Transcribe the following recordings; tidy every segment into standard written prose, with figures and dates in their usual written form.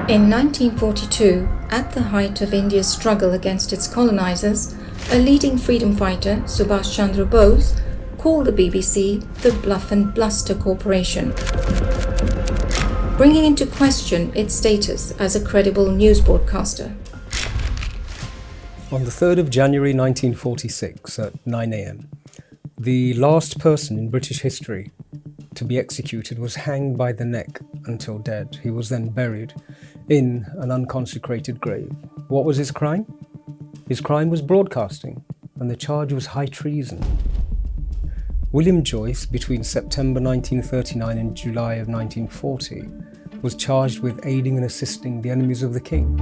In 1942, at the height of India's struggle against its colonizers, a leading freedom fighter, Subhash Chandra Bose, called the BBC the Bluff and Bluster Corporation, bringing into question its status as a credible news broadcaster. On the 3rd of January 1946 at 9 a.m, the last person in British history to be executed was hanged by the neck until dead. He was then buried in an unconsecrated grave. What was his crime? His crime was broadcasting, and the charge was high treason. William Joyce, between September 1939 and July of 1940, was charged with aiding and assisting the enemies of the king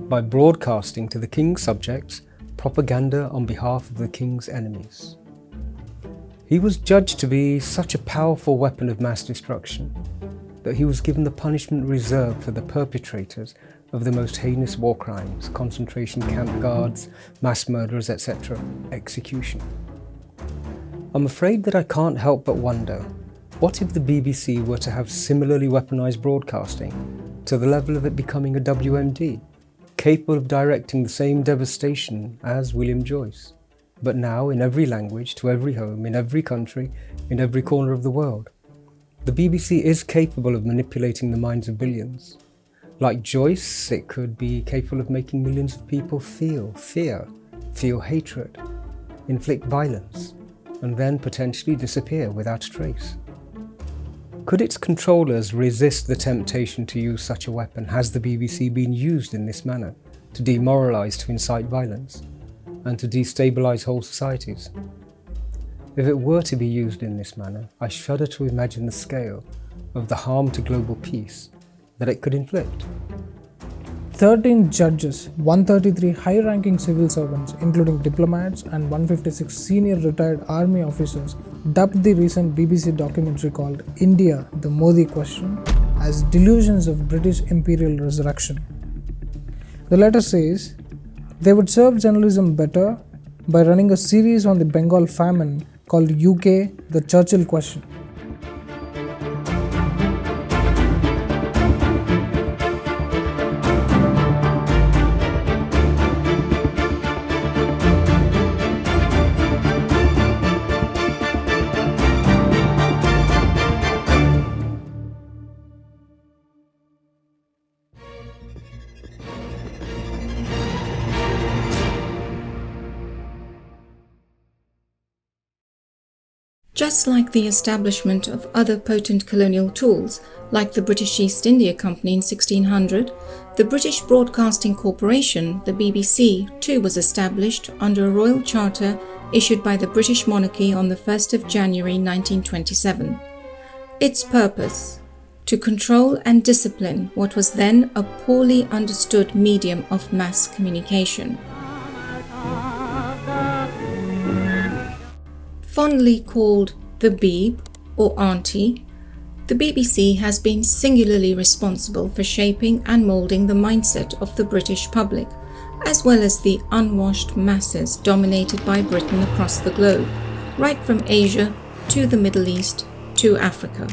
by broadcasting to the king's subjects propaganda on behalf of the king's enemies. He was judged to be such a powerful weapon of mass destruction that he was given the punishment reserved for the perpetrators of the most heinous war crimes, concentration camp guards, mass murderers, etc., execution. I'm afraid that I can't help but wonder, what if the BBC were to have similarly weaponized broadcasting to the level of it becoming a WMD, capable of directing the same devastation as William Joyce, but now in every language, to every home, in every country, in every corner of the world? The BBC is capable of manipulating the minds of billions. Like Joyce, it could be capable of making millions of people feel fear, feel hatred, inflict violence, and then potentially disappear without a trace. Could its controllers resist the temptation to use such a weapon? Has the BBC been used in this manner to demoralise, to incite violence, and to destabilise whole societies? If it were to be used in this manner, I shudder to imagine the scale of the harm to global peace that it could inflict. 13 judges, 133 high-ranking civil servants, including diplomats, and 156 senior retired army officers dubbed the recent BBC documentary called India, the Modi Question as delusions of British imperial resurrection. The letter says they would serve journalism better by running a series on the Bengal famine called UK, the Churchill Question. Just like the establishment of other potent colonial tools, like the British East India Company in 1600, the British Broadcasting Corporation, the BBC, too was established under a royal charter issued by the British monarchy on the 1st of January 1927. Its purpose: to control and discipline what was then a poorly understood medium of mass communication. Fondly called the Beeb or Auntie, the BBC has been singularly responsible for shaping and moulding the mindset of the British public, as well as the unwashed masses dominated by Britain across the globe, right from Asia to the Middle East to Africa.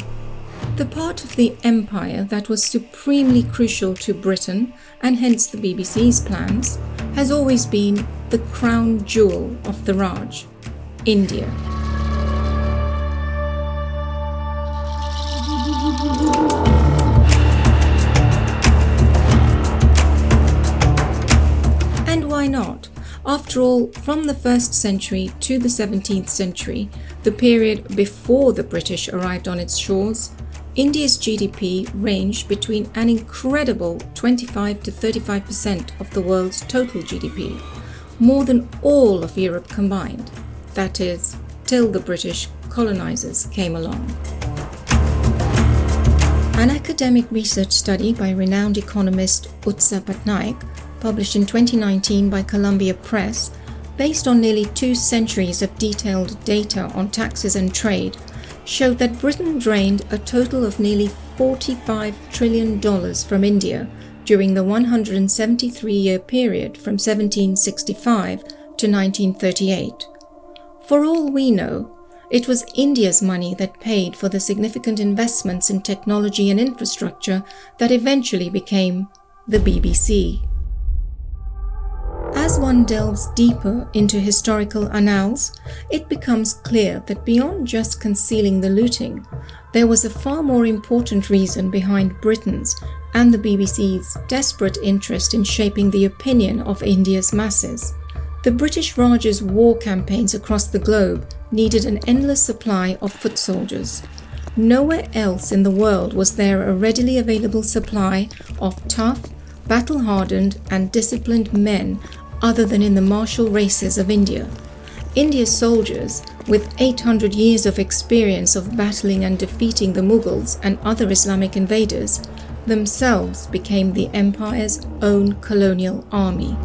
The part of the empire that was supremely crucial to Britain, and hence the BBC's plans, has always been the crown jewel of the Raj, India. And why not? After all, from the 1st century to the 17th century, the period before the British arrived on its shores, India's GDP ranged between an incredible 25 to 35% of the world's total GDP, more than all of Europe combined. That is, till the British colonizers came along. An academic research study by renowned economist Utsa Patnaik, published in 2019 by Columbia Press, based on nearly 2 centuries of detailed data on taxes and trade, showed that Britain drained a total of nearly $45 trillion from India during the 173-year period from 1765 to 1938. For all we know, it was India's money that paid for the significant investments in technology and infrastructure that eventually became the BBC. As one delves deeper into historical annals, it becomes clear that beyond just concealing the looting, there was a far more important reason behind Britain's and the BBC's desperate interest in shaping the opinion of India's masses. The British Raj's war campaigns across the globe needed an endless supply of foot soldiers. Nowhere else in the world was there a readily available supply of tough, battle-hardened and disciplined men other than in the martial races of India. India's soldiers, with 800 years of experience of battling and defeating the Mughals and other Islamic invaders, themselves became the empire's own colonial army.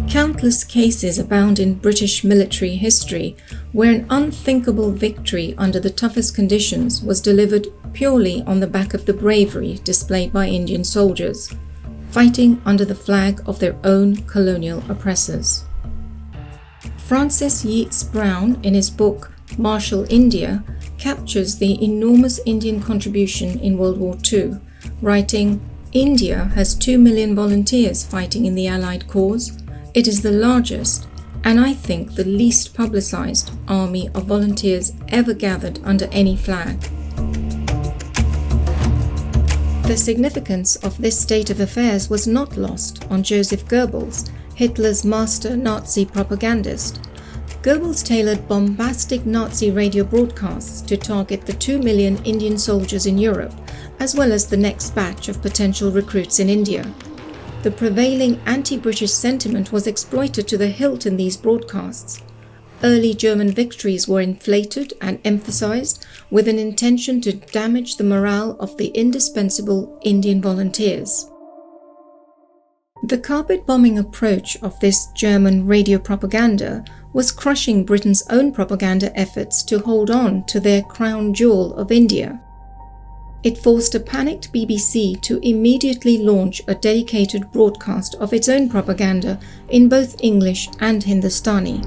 Countless cases abound in British military history where an unthinkable victory under the toughest conditions was delivered purely on the back of the bravery displayed by Indian soldiers, fighting under the flag of their own colonial oppressors. Francis Yeats Brown, in his book Martial India, captures the enormous Indian contribution in World War II, writing, "India has 2 million volunteers fighting in the Allied cause. It is the largest, and I think the least publicized, army of volunteers ever gathered under any flag." The significance of this state of affairs was not lost on Joseph Goebbels, Hitler's master Nazi propagandist. Goebbels tailored bombastic Nazi radio broadcasts to target the 2 million Indian soldiers in Europe, as well as the next batch of potential recruits in India. The prevailing anti-British sentiment was exploited to the hilt in these broadcasts. Early German victories were inflated and emphasized with an intention to damage the morale of the indispensable Indian volunteers. The carpet-bombing approach of this German radio propaganda was crushing Britain's own propaganda efforts to hold on to their crown jewel of India. It forced a panicked BBC to immediately launch a dedicated broadcast of its own propaganda in both English and Hindustani.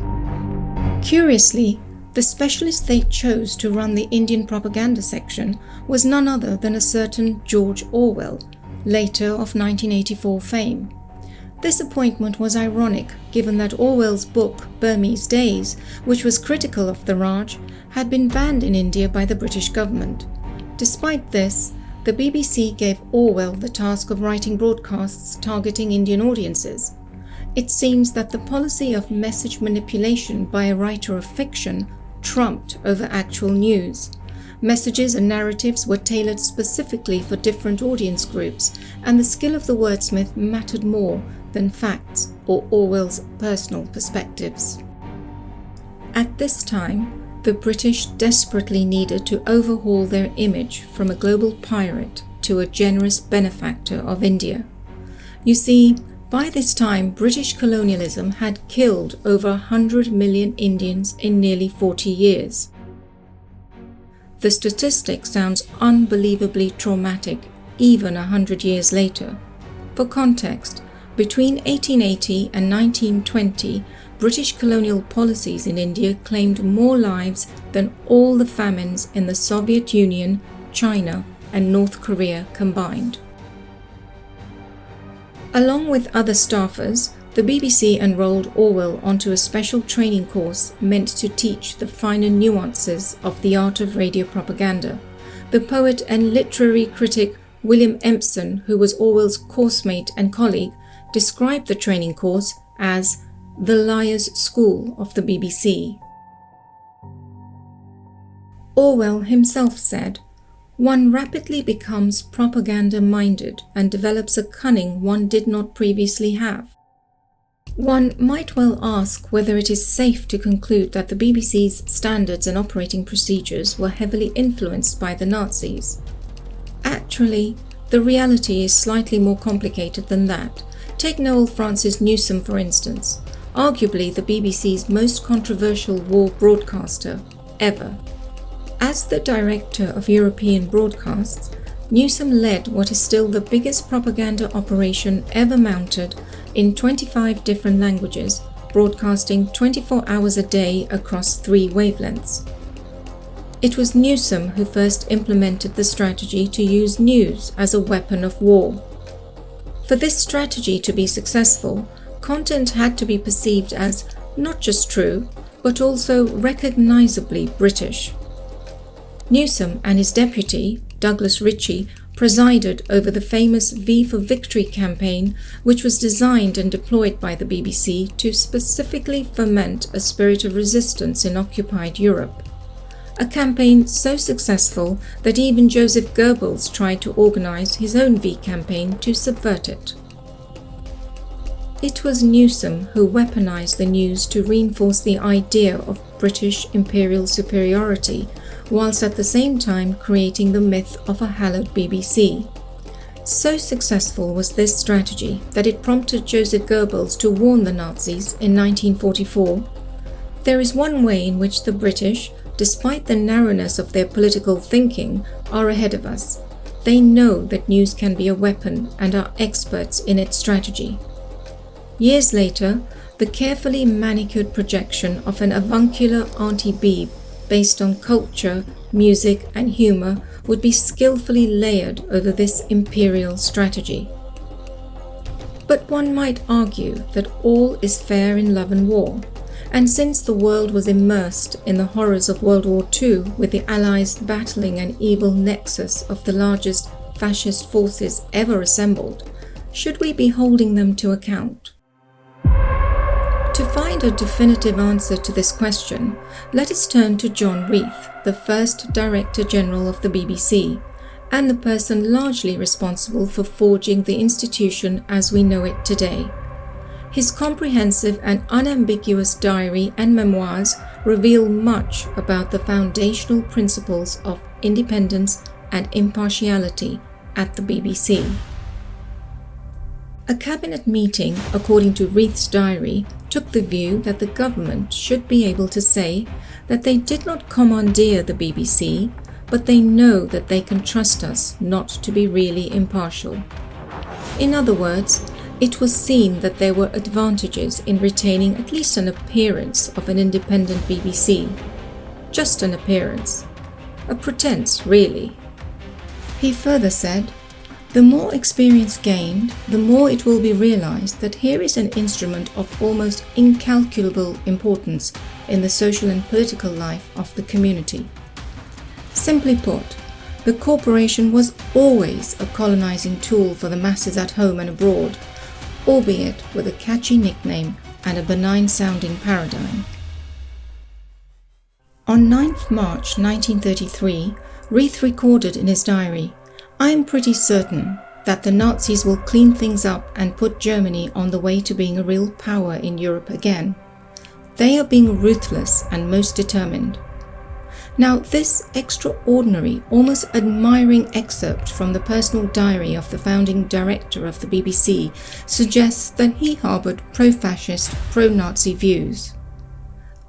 Curiously, the specialist they chose to run the Indian propaganda section was none other than a certain George Orwell, later of 1984 fame. This appointment was ironic given that Orwell's book Burmese Days, which was critical of the Raj, had been banned in India by the British government. Despite this, the BBC gave Orwell the task of writing broadcasts targeting Indian audiences. It seems that the policy of message manipulation by a writer of fiction trumped over actual news. Messages and narratives were tailored specifically for different audience groups, and the skill of the wordsmith mattered more than facts or Orwell's personal perspectives. At this time, the British desperately needed to overhaul their image from a global pirate to a generous benefactor of India. You see, by this time, British colonialism had killed over 100 million Indians in nearly 40 years. The statistic sounds unbelievably traumatic even 100 years later. For context, between 1880 and 1920, British colonial policies in India claimed more lives than all the famines in the Soviet Union, China, and North Korea combined. Along with other staffers, the BBC enrolled Orwell onto a special training course meant to teach the finer nuances of the art of radio propaganda. The poet and literary critic William Empson, who was Orwell's coursemate and colleague, described the training course as the liar's school of the BBC. Orwell himself said, "One rapidly becomes propaganda-minded and develops a cunning one did not previously have." One might well ask whether it is safe to conclude that the BBC's standards and operating procedures were heavily influenced by the Nazis. Actually, the reality is slightly more complicated than that. Take Noel Francis Newsom, for instance, arguably the BBC's most controversial war broadcaster ever. As the director of European broadcasts, Newsom led what is still the biggest propaganda operation ever mounted in 25 different languages, broadcasting 24 hours a day across 3 wavelengths. It was Newsom who first implemented the strategy to use news as a weapon of war. For this strategy to be successful, content had to be perceived as not just true, but also recognisably British. Newsom and his deputy, Douglas Ritchie, presided over the famous V for Victory campaign, which was designed and deployed by the BBC to specifically foment a spirit of resistance in occupied Europe. A campaign so successful that even Joseph Goebbels tried to organise his own V campaign to subvert it. It was Newsom who weaponised the news to reinforce the idea of British imperial superiority, whilst at the same time creating the myth of a hallowed BBC. So successful was this strategy that it prompted Joseph Goebbels to warn the Nazis in 1944, "There is one way in which the British, despite the narrowness of their political thinking, are ahead of us. They know that news can be a weapon and are experts in its strategy." Years later, the carefully manicured projection of an avuncular anti-Beeb based on culture, music and humour would be skillfully layered over this imperial strategy. But one might argue that all is fair in love and war, and since the world was immersed in the horrors of World War II with the Allies battling an evil nexus of the largest fascist forces ever assembled, should we be holding them to account? To find a definitive answer to this question, let us turn to John Reith, the first Director General of the BBC, and the person largely responsible for forging the institution as we know it today. His comprehensive and unambiguous diary and memoirs reveal much about the foundational principles of independence and impartiality at the BBC. A cabinet meeting, according to Reith's diary, took the view that the government should be able to say that they did not commandeer the BBC, but they know that they can trust us not to be really impartial. In other words, it was seen that there were advantages in retaining at least an appearance of an independent BBC. Just an appearance. A pretense, really. He further said, "The more experience gained, the more it will be realized that here is an instrument of almost incalculable importance in the social and political life of the community." Simply put, the corporation was always a colonizing tool for the masses at home and abroad, albeit with a catchy nickname and a benign-sounding paradigm. On 9th March 1933, Reith recorded in his diary, "I am pretty certain that the Nazis will clean things up and put Germany on the way to being a real power in Europe again. They are being ruthless and most determined." Now, this extraordinary, almost admiring excerpt from the personal diary of the founding director of the BBC suggests that he harboured pro-fascist, pro-Nazi views.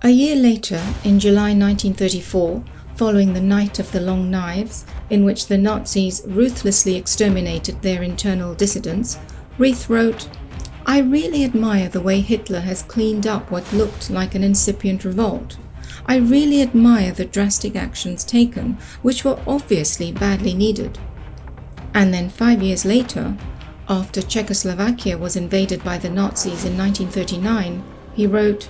A year later, in July 1934, following the Night of the Long Knives, in which the Nazis ruthlessly exterminated their internal dissidents, Reith wrote, "I really admire the way Hitler has cleaned up what looked like an incipient revolt. I really admire the drastic actions taken, which were obviously badly needed." And then 5 years later, after Czechoslovakia was invaded by the Nazis in 1939, he wrote,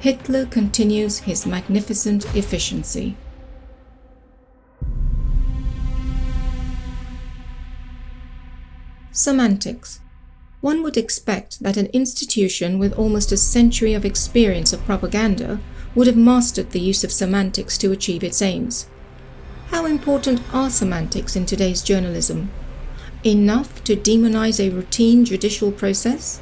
"Hitler continues his magnificent efficiency." Semantics. One would expect that an institution with almost a century of experience of propaganda would have mastered the use of semantics to achieve its aims. How important are semantics in today's journalism? Enough to demonize a routine judicial process?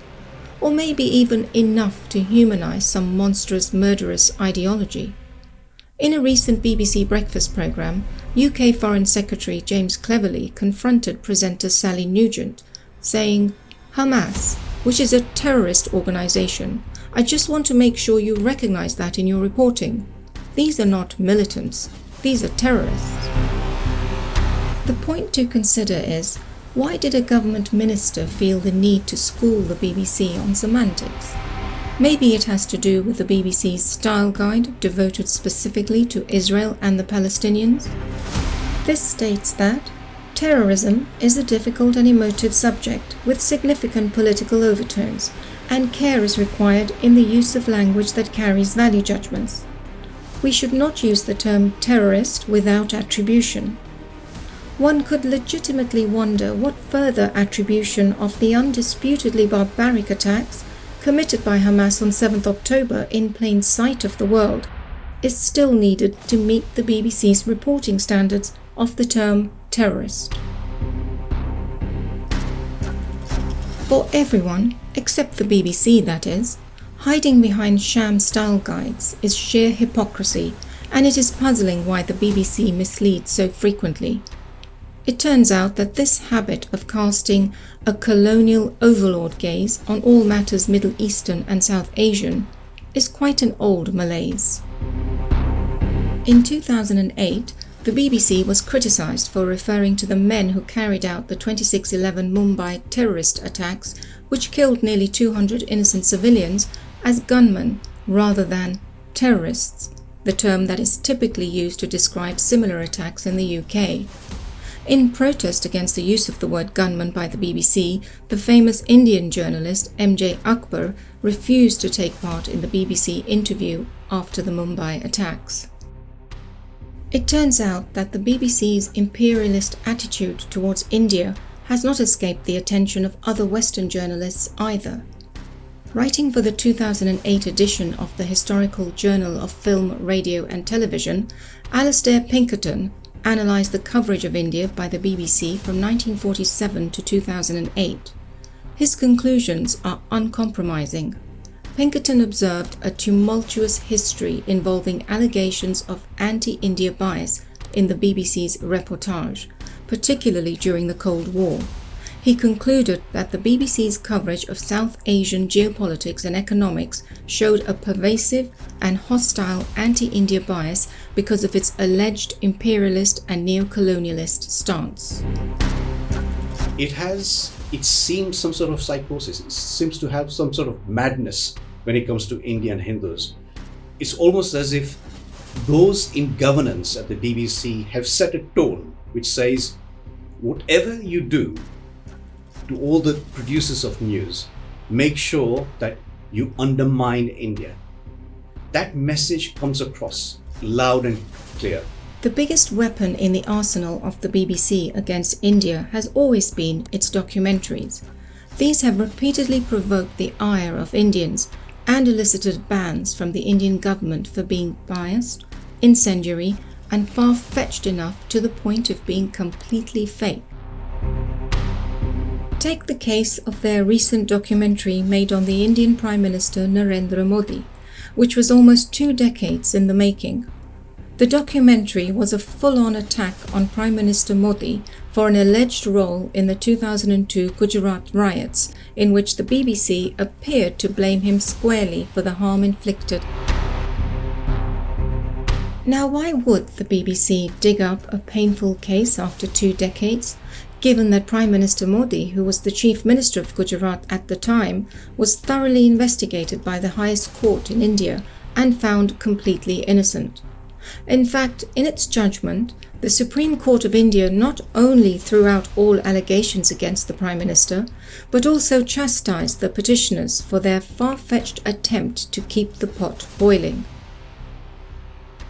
Or maybe even enough to humanize some monstrous murderous ideology? In a recent BBC Breakfast programme, UK Foreign Secretary James Cleverly confronted presenter Sally Nugent, saying, "Hamas, which is a terrorist organisation, I just want to make sure you recognise that in your reporting. These are not militants, these are terrorists." The point to consider is, why did a government minister feel the need to school the BBC on semantics? Maybe it has to do with the BBC's style guide devoted specifically to Israel and the Palestinians. This states that terrorism is a difficult and emotive subject with significant political overtones, and care is required in the use of language that carries value judgments. We should not use the term terrorist without attribution. One could legitimately wonder what further attribution of the undisputedly barbaric attacks committed by Hamas on 7th October in plain sight of the world is still needed to meet the BBC's reporting standards of the term terrorist. For everyone, except the BBC that is, hiding behind sham style guides is sheer hypocrisy, and it is puzzling why the BBC misleads so frequently. It turns out that this habit of casting a colonial overlord gaze on all matters Middle Eastern and South Asian is quite an old malaise. In 2008, the BBC was criticised for referring to the men who carried out the 26/11 Mumbai terrorist attacks, which killed nearly 200 innocent civilians, as gunmen rather than terrorists, the term that is typically used to describe similar attacks in the UK. In protest against the use of the word gunman by the BBC, the famous Indian journalist MJ Akbar refused to take part in the BBC interview after the Mumbai attacks. It turns out that the BBC's imperialist attitude towards India has not escaped the attention of other Western journalists either. Writing for the 2008 edition of the Historical Journal of Film, Radio and Television, Alastair Pinkerton analysed the coverage of India by the BBC from 1947 to 2008. His conclusions are uncompromising. Pinkerton observed a tumultuous history involving allegations of anti-India bias in the BBC's reportage, particularly during the Cold War. He concluded that the BBC's coverage of South Asian geopolitics and economics showed a pervasive and hostile anti-India bias because of its alleged imperialist and neo-colonialist stance. It seems some sort of psychosis. It seems to have some sort of madness when it comes to Indian Hindus. It's almost as if those in governance at the BBC have set a tone which says, whatever you do to all the producers of news, make sure that you undermine India. That message comes across loud and clear. The biggest weapon in the arsenal of the BBC against India has always been its documentaries. These have repeatedly provoked the ire of Indians and elicited bans from the Indian government for being biased, incendiary, and far-fetched enough to the point of being completely fake. Take the case of their recent documentary made on the Indian Prime Minister Narendra Modi, which was almost 2 decades in the making. The documentary was a full-on attack on Prime Minister Modi for an alleged role in the 2002 Gujarat riots, in which the BBC appeared to blame him squarely for the harm inflicted. Now, why would the BBC dig up a painful case after 2 decades, given that Prime Minister Modi, who was the Chief Minister of Gujarat at the time, was thoroughly investigated by the highest court in India and found completely innocent? In fact, in its judgment, the Supreme Court of India not only threw out all allegations against the Prime Minister, but also chastised the petitioners for their far-fetched attempt to keep the pot boiling.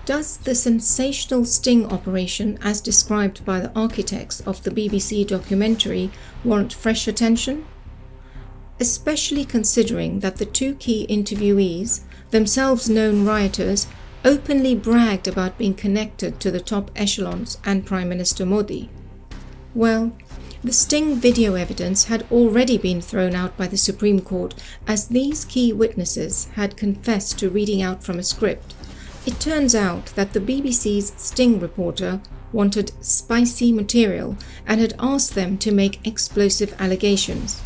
Does the sensational sting operation, as described by the architects of the BBC documentary, warrant fresh attention? Especially considering that the 2 key interviewees, themselves known rioters, openly bragged about being connected to the top echelons and Prime Minister Modi. Well, the sting video evidence had already been thrown out by the Supreme Court, as these key witnesses had confessed to reading out from a script. It turns out that the BBC's sting reporter wanted spicy material and had asked them to make explosive allegations.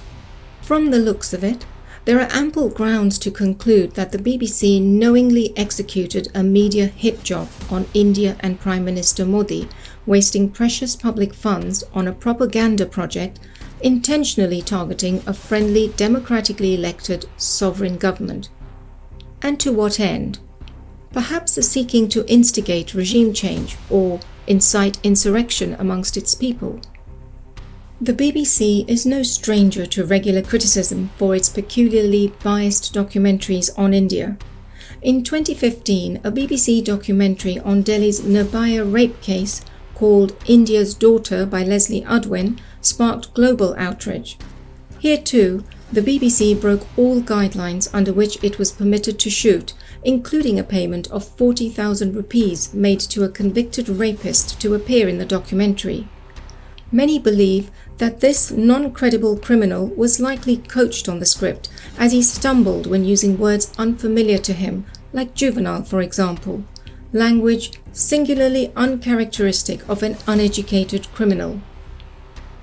From the looks of it, there are ample grounds to conclude that the BBC knowingly executed a media hit job on India and Prime Minister Modi, wasting precious public funds on a propaganda project intentionally targeting a friendly, democratically elected sovereign government. and to what end? Perhaps seeking to instigate regime change or incite insurrection amongst its people. The BBC is no stranger to regular criticism for its peculiarly biased documentaries on India. In 2015, a BBC documentary on Delhi's Nirbhaya rape case called India's Daughter by Leslie Udwin sparked global outrage. Here too, the BBC broke all guidelines under which it was permitted to shoot, including a payment of 40,000 rupees made to a convicted rapist to appear in the documentary. Many believe that this non-credible criminal was likely coached on the script, as he stumbled when using words unfamiliar to him, like juvenile for example, language singularly uncharacteristic of an uneducated criminal.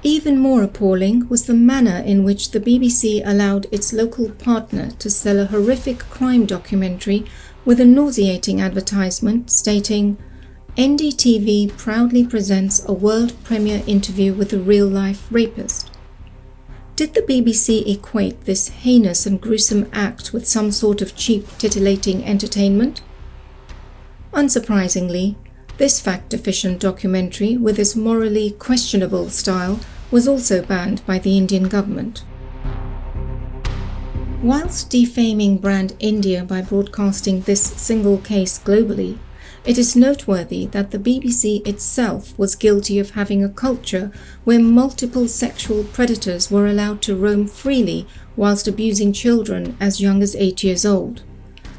Even more appalling was the manner in which the BBC allowed its local partner to sell a horrific crime documentary with a nauseating advertisement stating, "NDTV proudly presents a world premiere interview with a real-life rapist." Did the BBC equate this heinous and gruesome act with some sort of cheap, titillating entertainment? Unsurprisingly, this fact-deficient documentary with its morally questionable style was also banned by the Indian government. Whilst defaming brand India by broadcasting this single case globally, it is noteworthy that the BBC itself was guilty of having a culture where multiple sexual predators were allowed to roam freely whilst abusing children as young as 8 years old.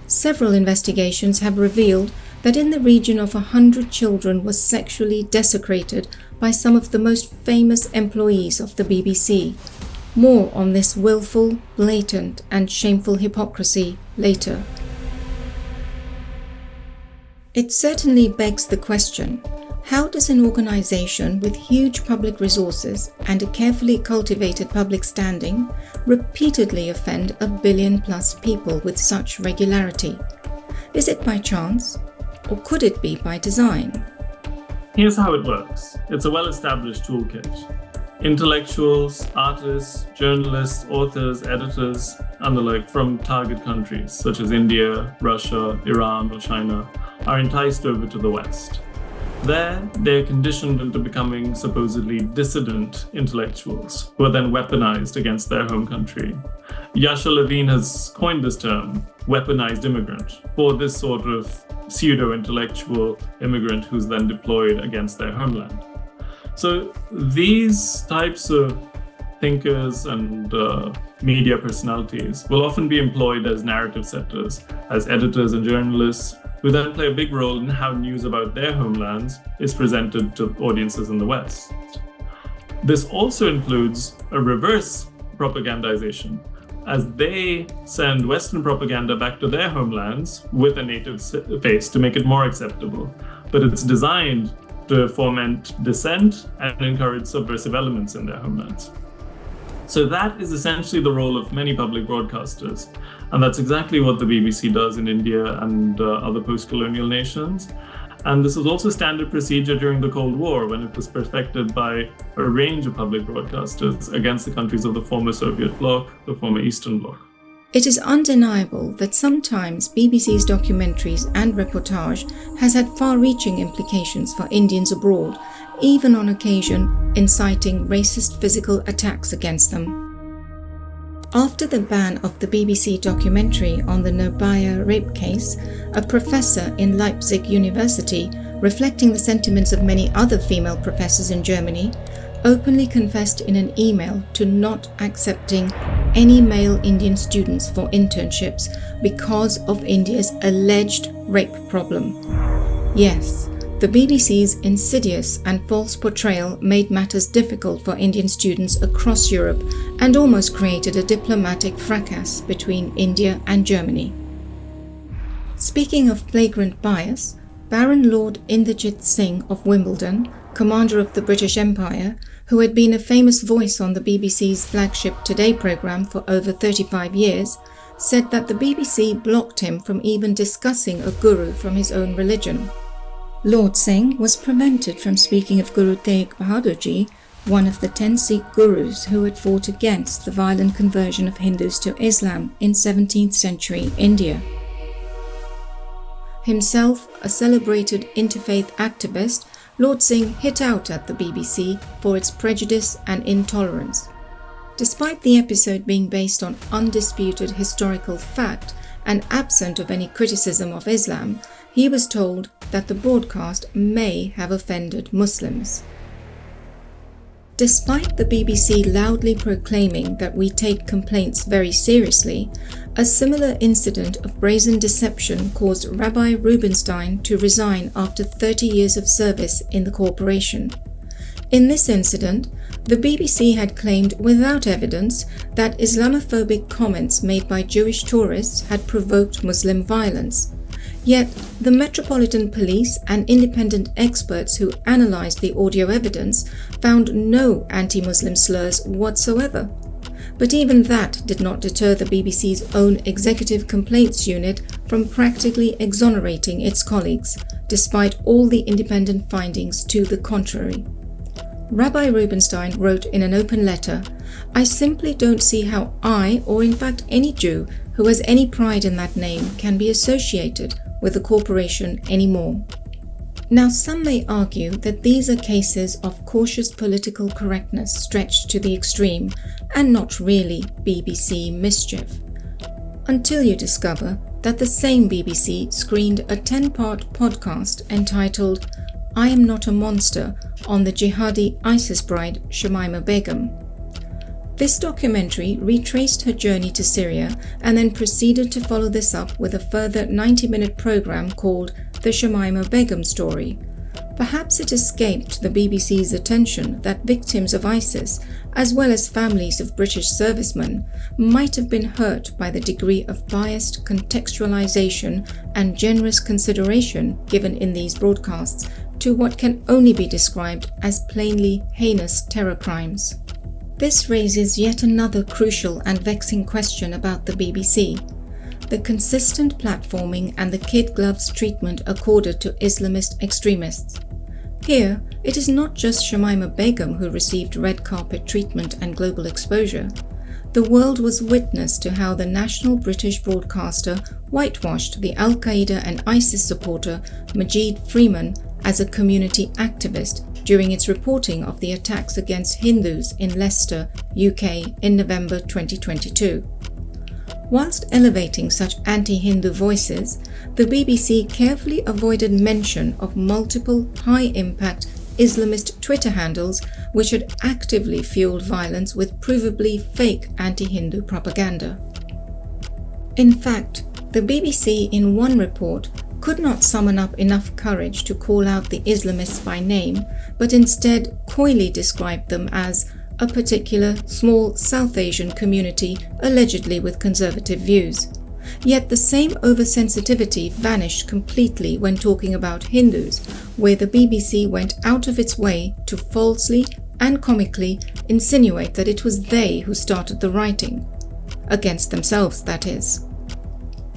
Several investigations have revealed that in the region of 100 children were sexually desecrated by some of the most famous employees of the BBC. More on this willful, blatant and shameful hypocrisy later. It certainly begs the question, how does an organization with huge public resources and a carefully cultivated public standing repeatedly offend 1 billion plus people with such regularity? Is it by chance, or could it be by design? Here's how it works. It's a well-established toolkit. Intellectuals, artists, journalists, authors, editors, and the like from target countries such as India, Russia, Iran, or China are enticed over to the West. There, they're conditioned into becoming supposedly dissident intellectuals who are then weaponized against their home country. Yasha Levine has coined this term, weaponized immigrant, for this sort of pseudo-intellectual immigrant who's then deployed against their homeland. So these types of thinkers and media personalities will often be employed as narrative setters, as editors and journalists, who then play a big role in how news about their homelands is presented to audiences in the West. This also includes a reverse propagandization, as they send Western propaganda back to their homelands with a native face to make it more acceptable. But it's designed to foment dissent and encourage subversive elements in their homelands. So that is essentially the role of many public broadcasters. And that's exactly what the BBC does in India and other post-colonial nations. And this was also standard procedure during the Cold War, when it was perfected by a range of public broadcasters against the countries of the former Soviet bloc, the former Eastern Bloc. It is undeniable that sometimes BBC's documentaries and reportage has had far-reaching implications for Indians abroad, even on occasion inciting racist physical attacks against them. After the ban of the BBC documentary on the Nirbhaya rape case, a professor in Leipzig University, reflecting the sentiments of many other female professors in Germany, openly confessed in an email to not accepting any male Indian students for internships because of India's alleged rape problem. Yes, the BBC's insidious and false portrayal made matters difficult for Indian students across Europe and almost created a diplomatic fracas between India and Germany. Speaking of flagrant bias, Baron Lord Inderjit Singh of Wimbledon, commander of the British Empire, who had been a famous voice on the BBC's flagship Today programme for over 35 years, said that the BBC blocked him from even discussing a guru from his own religion. Lord Singh was prevented from speaking of Guru Tegh Bahadur Ji, one of the 10 Sikh gurus who had fought against the violent conversion of Hindus to Islam in 17th century India. himself a celebrated interfaith activist, Lord Singh hit out at the BBC for its prejudice and intolerance. Despite the episode being based on undisputed historical fact and absent of any criticism of Islam, he was told that the broadcast may have offended Muslims. Despite the BBC loudly proclaiming that we take complaints very seriously, a similar incident of brazen deception caused Rabbi Rubinstein to resign after 30 years of service in the corporation. In this incident, the BBC had claimed without evidence that Islamophobic comments made by Jewish tourists had provoked Muslim violence. Yet, the Metropolitan Police and independent experts who analysed the audio evidence found no anti-Muslim slurs whatsoever. But even that did not deter the BBC's own Executive Complaints Unit from practically exonerating its colleagues, despite all the independent findings to the contrary. Rabbi Rubinstein wrote in an open letter, "I simply don't see how I, or in fact any Jew, who has any pride in that name, can be associated with the corporation anymore." Now, some may argue that these are cases of cautious political correctness stretched to the extreme and not really BBC mischief. Until you discover that the same BBC screened a 10-part podcast entitled "I Am Not a Monster" on the jihadi ISIS bride Shamima Begum. This documentary retraced her journey to Syria and then proceeded to follow this up with a further 90-minute program called The Shamima Begum Story. Perhaps it escaped the BBC's attention that victims of ISIS, as well as families of British servicemen, might have been hurt by the degree of biased contextualization and generous consideration given in these broadcasts to what can only be described as plainly heinous terror crimes. This raises yet another crucial and vexing question about the BBC: the consistent platforming and the kid gloves treatment accorded to Islamist extremists. Here, it is not just Shamima Begum who received red carpet treatment and global exposure. The world was witness to how the national British broadcaster whitewashed the Al-Qaeda and ISIS supporter Majid Freeman as a community activist during its reporting of the attacks against Hindus in Leicester, UK in November 2022. Whilst elevating such anti-Hindu voices, the BBC carefully avoided mention of multiple high-impact Islamist Twitter handles which had actively fueled violence with provably fake anti-Hindu propaganda. In fact, the BBC in one report could not summon up enough courage to call out the Islamists by name, but instead coyly described them as a particular small South Asian community allegedly with conservative views. Yet the same oversensitivity vanished completely when talking about Hindus, where the BBC went out of its way to falsely and comically insinuate that it was they who started the rioting. Against themselves, that is.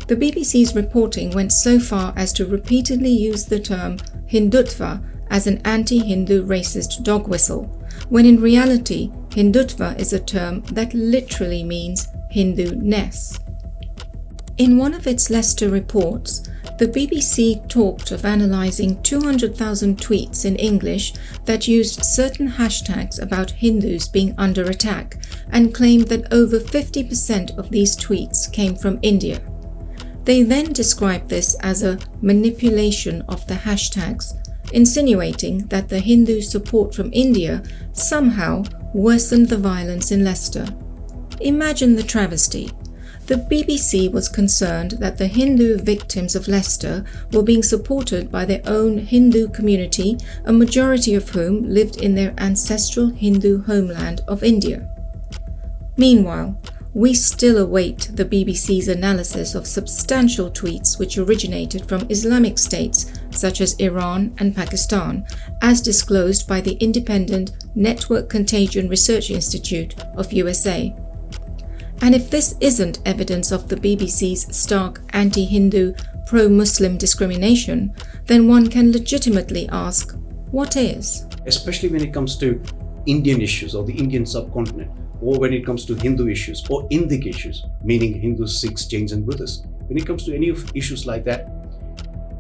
The BBC's reporting went so far as to repeatedly use the term Hindutva as an anti-Hindu racist dog whistle, when in reality Hindutva is a term that literally means Hindu-ness. In one of its Leicester reports, the BBC talked of analysing 200,000 tweets in English that used certain hashtags about Hindus being under attack and claimed that over 50% of these tweets came from India. They then described this as a manipulation of the hashtags, insinuating that the Hindu support from India somehow worsened the violence in Leicester. Imagine the travesty. The BBC was concerned that the Hindu victims of Leicester were being supported by their own Hindu community, a majority of whom lived in their ancestral Hindu homeland of India. Meanwhile, we still await the BBC's analysis of substantial tweets which originated from Islamic states such as Iran and Pakistan, as disclosed by the independent Network Contagion Research Institute of USA. And if this isn't evidence of the BBC's stark anti-Hindu, pro-Muslim discrimination, then one can legitimately ask, what is? Especially when it comes to Indian issues or the Indian subcontinent, or when it comes to Hindu issues or Indic issues, meaning Hindus, Sikhs, Jains and Buddhists. When it comes to any of issues like that,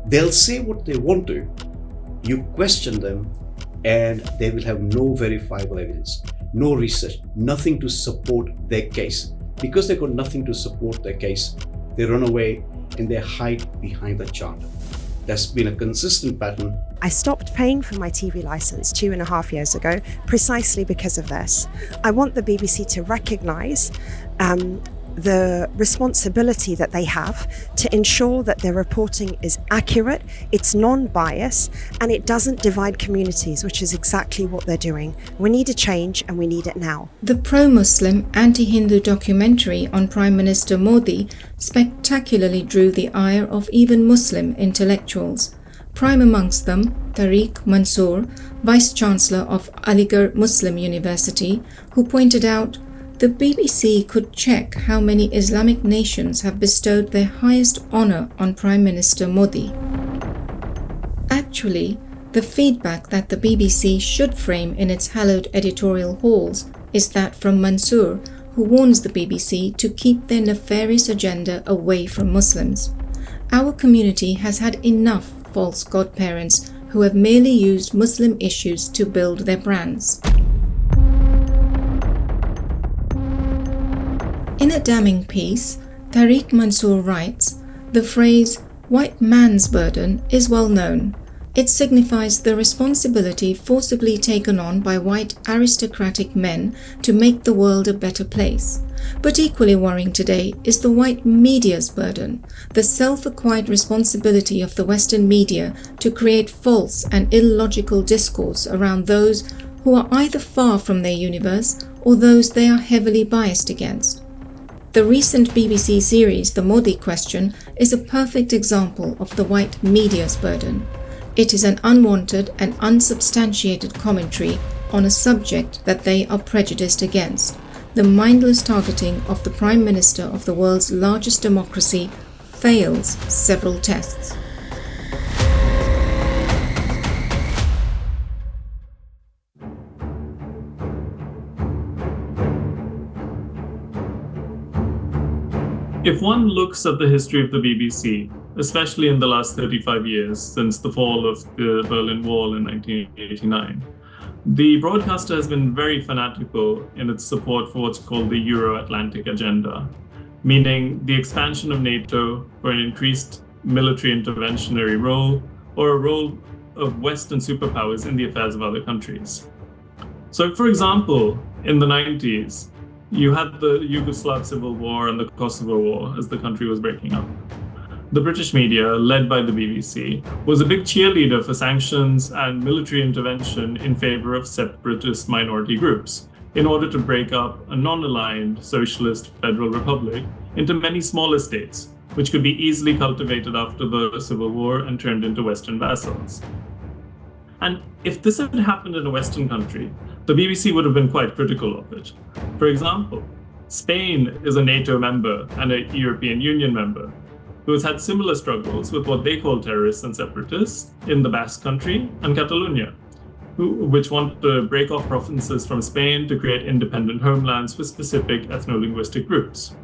They'll say what they want to. You question them, and they will have no verifiable evidence, no research, nothing to support their case. Because they've got nothing to support their case, they run away and they hide behind the charter. That's been a consistent pattern. I stopped paying for my TV license 2.5 years ago precisely because of this. I want the BBC to recognise the responsibility that they have to ensure that their reporting is accurate, it's non-biased, and it doesn't divide communities, which is exactly what they're doing. We need a change, and we need it now. The pro-Muslim, anti-Hindu documentary on Prime Minister Modi spectacularly drew the ire of even Muslim intellectuals. Prime amongst them, Tariq Mansour, Vice-Chancellor of Aligarh Muslim University, who pointed out the BBC could check how many Islamic nations have bestowed their highest honour on Prime Minister Modi. Actually, the feedback that the BBC should frame in its hallowed editorial halls is that from Mansour, who warns the BBC to keep their nefarious agenda away from Muslims. Our community has had enough false godparents who have merely used Muslim issues to build their brands. In a damning piece, Tariq Mansour writes, the phrase white man's burden is well known. It signifies the responsibility forcibly taken on by white aristocratic men to make the world a better place. But equally worrying today is the white media's burden, the self-acquired responsibility of the Western media to create false and illogical discourse around those who are either far from their universe or those they are heavily biased against. The recent BBC series The Modi Question is a perfect example of the white media's burden. It is an unwanted and unsubstantiated commentary on a subject that they are prejudiced against. The mindless targeting of the Prime Minister of the world's largest democracy fails several tests. If one looks at the history of the BBC, especially in the last 35 years since the fall of the Berlin Wall in 1989, the broadcaster has been very fanatical in its support for what's called the Euro-Atlantic agenda, meaning the expansion of NATO for an increased military interventionary role or a role of Western superpowers in the affairs of other countries. So, for example, in the 90s, you had the Yugoslav Civil War and the Kosovo War as the country was breaking up. The British media, led by the BBC, was a big cheerleader for sanctions and military intervention in favor of separatist minority groups, in order to break up a non-aligned socialist federal republic into many smaller states, which could be easily cultivated after the Civil War and turned into Western vassals. And if this had happened in a Western country, the BBC would have been quite critical of it. For example, Spain is a NATO member and a European Union member who has had similar struggles with what they call terrorists and separatists in the Basque Country and Catalonia, which want to break off provinces from Spain to create independent homelands for specific ethno-linguistic groups.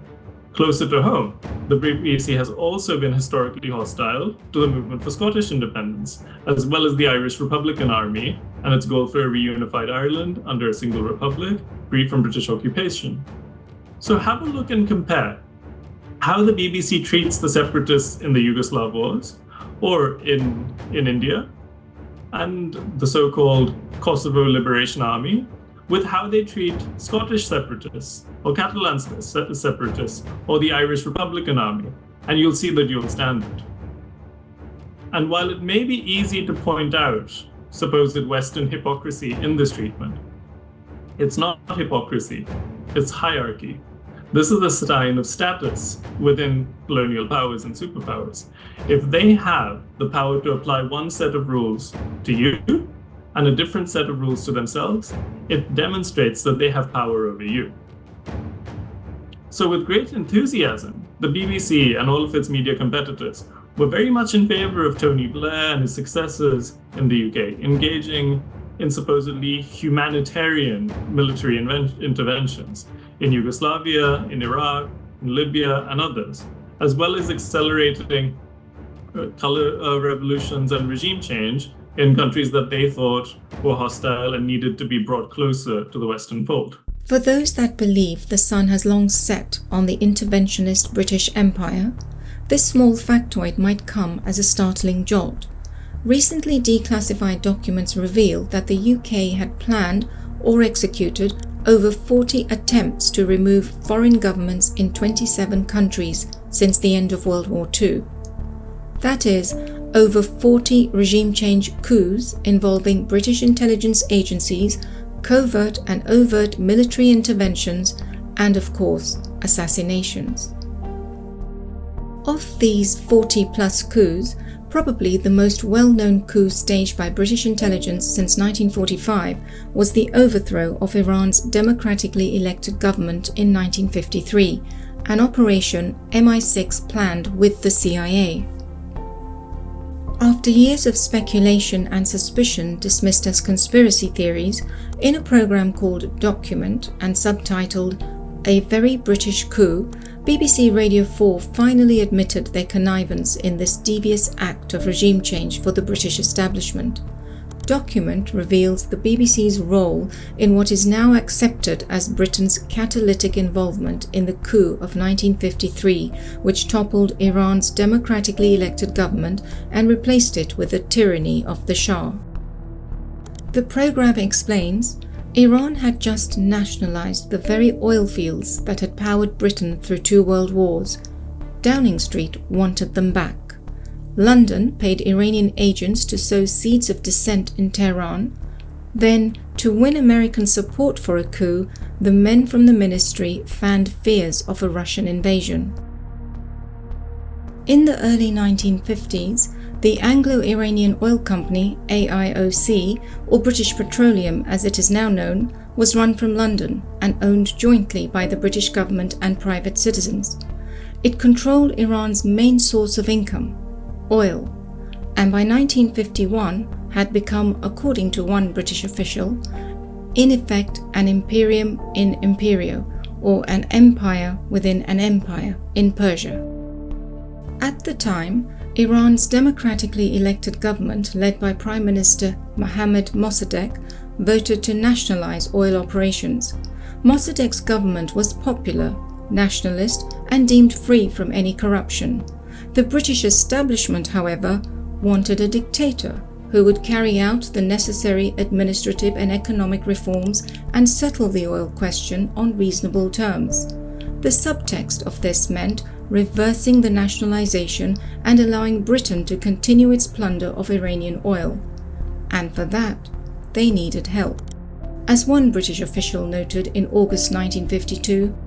Closer to home, the BBC has also been historically hostile to the movement for Scottish independence, as well as the Irish Republican Army and its goal for a reunified Ireland under a single republic, free from British occupation. So have a look and compare how the BBC treats the separatists in the Yugoslav wars, or in India, and the so-called Kosovo Liberation Army, with how they treat Scottish separatists, or Catalan separatists, or the Irish Republican Army, and you'll see that you'll stand it. And while it may be easy to point out supposed Western hypocrisy in this treatment, it's not hypocrisy, it's hierarchy. This is a sign of status within colonial powers and superpowers. If they have the power to apply one set of rules to you and a different set of rules to themselves, it demonstrates that they have power over you. So with great enthusiasm, the BBC and all of its media competitors were very much in favor of Tony Blair and his successors in the UK, engaging in supposedly humanitarian military interventions in Yugoslavia, in Iraq, in Libya, and others, as well as accelerating color revolutions and regime change in countries that they thought were hostile and needed to be brought closer to the Western fold. For those that believe the sun has long set on the interventionist British Empire, this small factoid might come as a startling jolt. Recently declassified documents reveal that the UK had planned or executed over 40 attempts to remove foreign governments in 27 countries since the end of World War II. That is, over 40 regime change coups involving British intelligence agencies, covert and overt military interventions, and of course, assassinations. Of these 40-plus coups, probably the most well-known coup staged by British intelligence since 1945 was the overthrow of Iran's democratically elected government in 1953, an operation MI6 planned with the CIA. After years of speculation and suspicion dismissed as conspiracy theories, in a program called Document and subtitled A Very British Coup, BBC Radio 4 finally admitted their connivance in this devious act of regime change for the British establishment. Document reveals the BBC's role in what is now accepted as Britain's catalytic involvement in the coup of 1953, which toppled Iran's democratically elected government and replaced it with the tyranny of the Shah. The program explains, Iran had just nationalized the very oil fields that had powered Britain through 2 world wars. Downing Street wanted them back. London paid Iranian agents to sow seeds of dissent in Tehran. Then, to win American support for a coup, the men from the ministry fanned fears of a Russian invasion. In the early 1950s, the Anglo-Iranian Oil Company, AIOC, or British Petroleum as it is now known, was run from London and owned jointly by the British government and private citizens. It controlled Iran's main source of income, oil, and by 1951 had become, according to one British official, in effect an imperium in imperio, or an empire within an empire in Persia. At the time, Iran's democratically elected government, led by Prime Minister Mohammad Mossadegh, voted to nationalize oil operations. Mossadegh's government was popular, nationalist, and deemed free from any corruption. The British establishment, however, wanted a dictator who would carry out the necessary administrative and economic reforms and settle the oil question on reasonable terms. The subtext of this meant reversing the nationalization and allowing Britain to continue its plunder of Iranian oil. And for that, they needed help. As one British official noted in August 1952,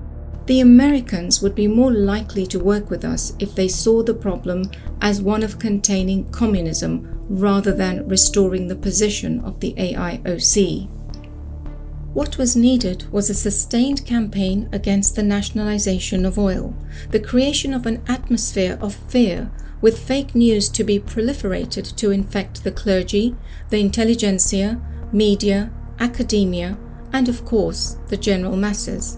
the Americans would be more likely to work with us if they saw the problem as one of containing communism rather than restoring the position of the AIOC. What was needed was a sustained campaign against the nationalization of oil, the creation of an atmosphere of fear, with fake news to be proliferated to infect the clergy, the intelligentsia, media, academia, and of course the general masses.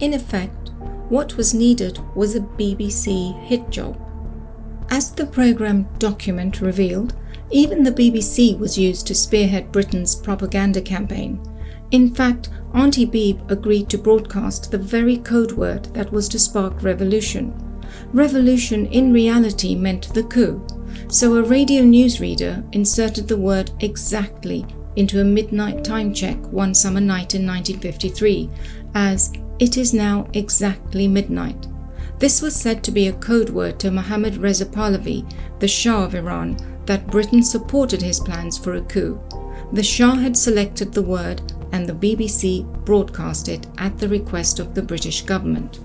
In effect, what was needed was a BBC hit job. As the program Document revealed, even the BBC was used to spearhead Britain's propaganda campaign. In fact, Auntie Beeb agreed to broadcast the very code word that was to spark revolution. Revolution in reality meant the coup, so a radio newsreader inserted the word exactly into a midnight time check one summer night in 1953 as "It is now exactly midnight." This was said to be a code word to Mohammad Reza Pahlavi, the Shah of Iran, that Britain supported his plans for a coup. The Shah had selected the word and the BBC broadcast it at the request of the British government.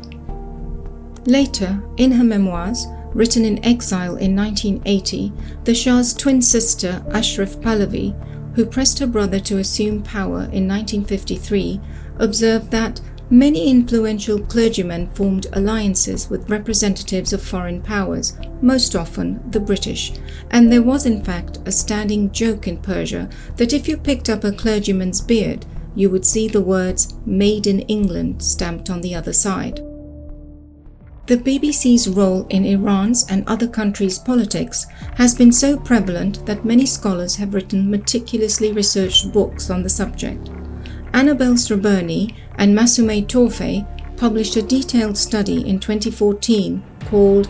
Later, in her memoirs, written in exile in 1980, the Shah's twin sister Ashraf Pahlavi, who pressed her brother to assume power in 1953, observed that many influential clergymen formed alliances with representatives of foreign powers, most often the British, and there was in fact a standing joke in Persia that if you picked up a clergyman's beard, you would see the words "Made in England" stamped on the other side. The BBC's role in Iran's and other countries' politics has been so prevalent that many scholars have written meticulously researched books on the subject. Annabel Sreberny and Masume Torfe published a detailed study in 2014 called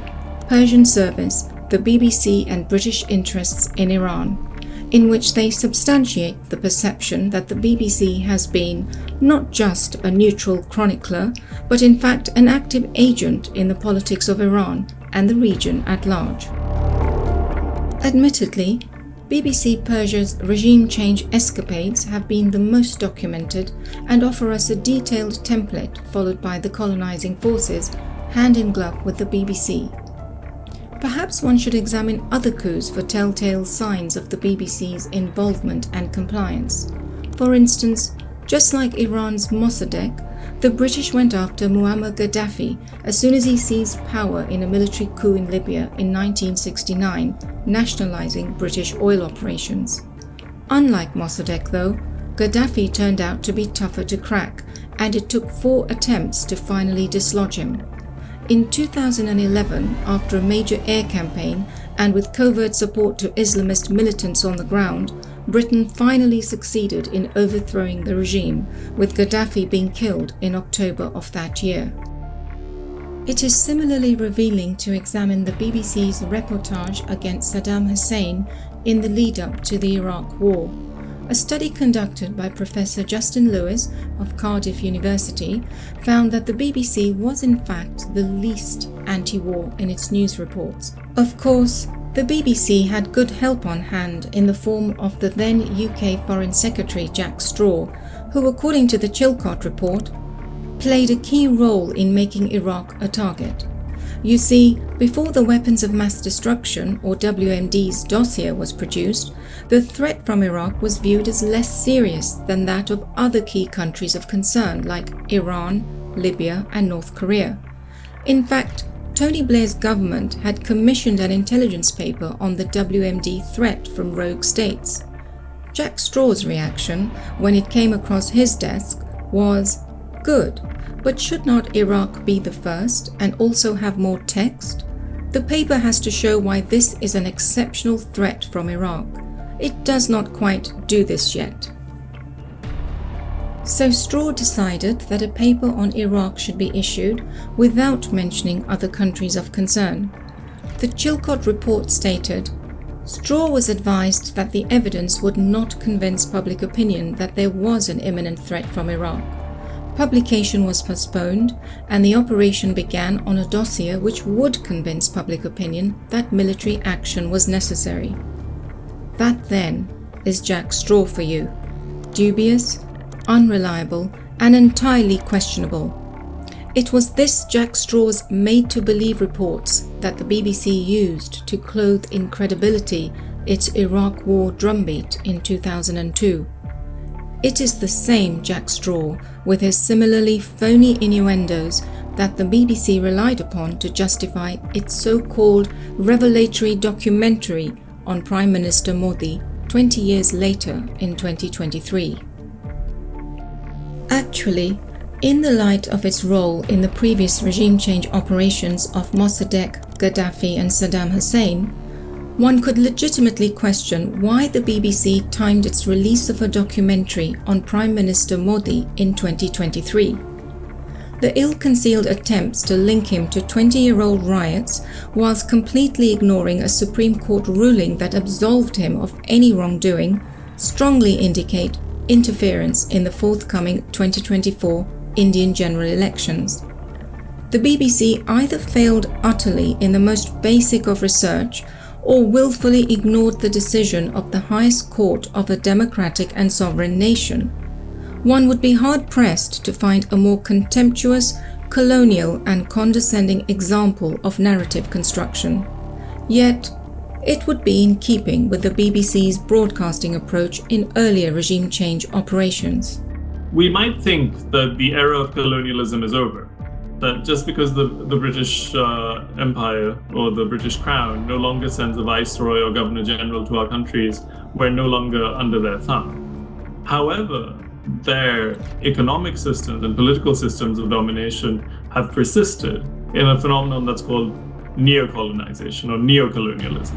Persian Service, the BBC and British Interests in Iran, in which they substantiate the perception that the BBC has been not just a neutral chronicler, but in fact an active agent in the politics of Iran and the region at large. Admittedly, BBC Persia's regime change escapades have been the most documented and offer us a detailed template followed by the colonizing forces, hand in glove with the BBC. Perhaps one should examine other coups for telltale signs of the BBC's involvement and compliance. For instance, just like Iran's Mossadegh, the British went after Muammar Gaddafi as soon as he seized power in a military coup in Libya in 1969, nationalizing British oil operations. Unlike Mossadegh though, Gaddafi turned out to be tougher to crack, and it took 4 attempts to finally dislodge him. In 2011, after a major air campaign and with covert support to Islamist militants on the ground, Britain finally succeeded in overthrowing the regime, with Gaddafi being killed in October of that year. It is similarly revealing to examine the BBC's reportage against Saddam Hussein in the lead-up to the Iraq War. A study conducted by Professor Justin Lewis of Cardiff University found that the BBC was in fact the least anti-war in its news reports. Of course, the BBC had good help on hand in the form of the then UK Foreign Secretary Jack Straw, who, according to the Chilcot report, played a key role in making Iraq a target. You see, before the Weapons of Mass Destruction, or WMD's dossier was produced, the threat from Iraq was viewed as less serious than that of other key countries of concern like Iran, Libya, and North Korea. In fact, Tony Blair's government had commissioned an intelligence paper on the WMD threat from rogue states. Jack Straw's reaction, when it came across his desk, was, "Good, but should not Iraq be the first and also have more text? The paper has to show why this is an exceptional threat from Iraq. It does not quite do this yet." So Straw decided that a paper on Iraq should be issued without mentioning other countries of concern. The Chilcot report stated, Straw was advised that the evidence would not convince public opinion that there was an imminent threat from Iraq. Publication was postponed, and the operation began on a dossier which would convince public opinion that military action was necessary. That then is Jack Straw for you. Dubious, unreliable, and entirely questionable. It was this Jack Straw's made-to-believe reports that the BBC used to clothe in credibility its Iraq War drumbeat in 2002. It is the same Jack Straw, with his similarly phony innuendos, that the BBC relied upon to justify its so-called revelatory documentary on Prime Minister Modi 20 years later in 2023. Actually, in the light of its role in the previous regime change operations of Mossadegh, Gaddafi and Saddam Hussein, one could legitimately question why the BBC timed its release of a documentary on Prime Minister Modi in 2023. The ill-concealed attempts to link him to 20-year-old riots whilst completely ignoring a Supreme Court ruling that absolved him of any wrongdoing strongly indicate interference in the forthcoming 2024 Indian general elections. The BBC either failed utterly in the most basic of research or willfully ignored the decision of the highest court of a democratic and sovereign nation. One would be hard-pressed to find a more contemptuous, colonial and condescending example of narrative construction. Yet, it would be in keeping with the BBC's broadcasting approach in earlier regime change operations. We might think that the era of colonialism is over, that just because the British Empire or the British Crown no longer sends a viceroy or governor general to our countries, we're no longer under their thumb. However, their economic systems and political systems of domination have persisted in a phenomenon that's called neocolonization or neocolonialism.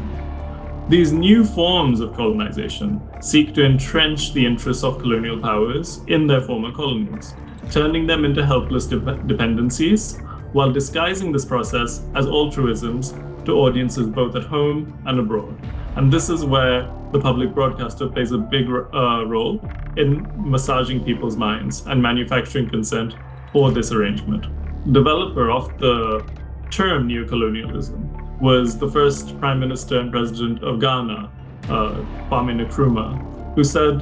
These new forms of colonization seek to entrench the interests of colonial powers in their former colonies, turning them into helpless dependencies, while disguising this process as altruisms to audiences both at home and abroad. And this is where the public broadcaster plays a big role in massaging people's minds and manufacturing consent for this arrangement. The developer of the term neocolonialism was the first Prime Minister and President of Ghana, Kwame Nkrumah, who said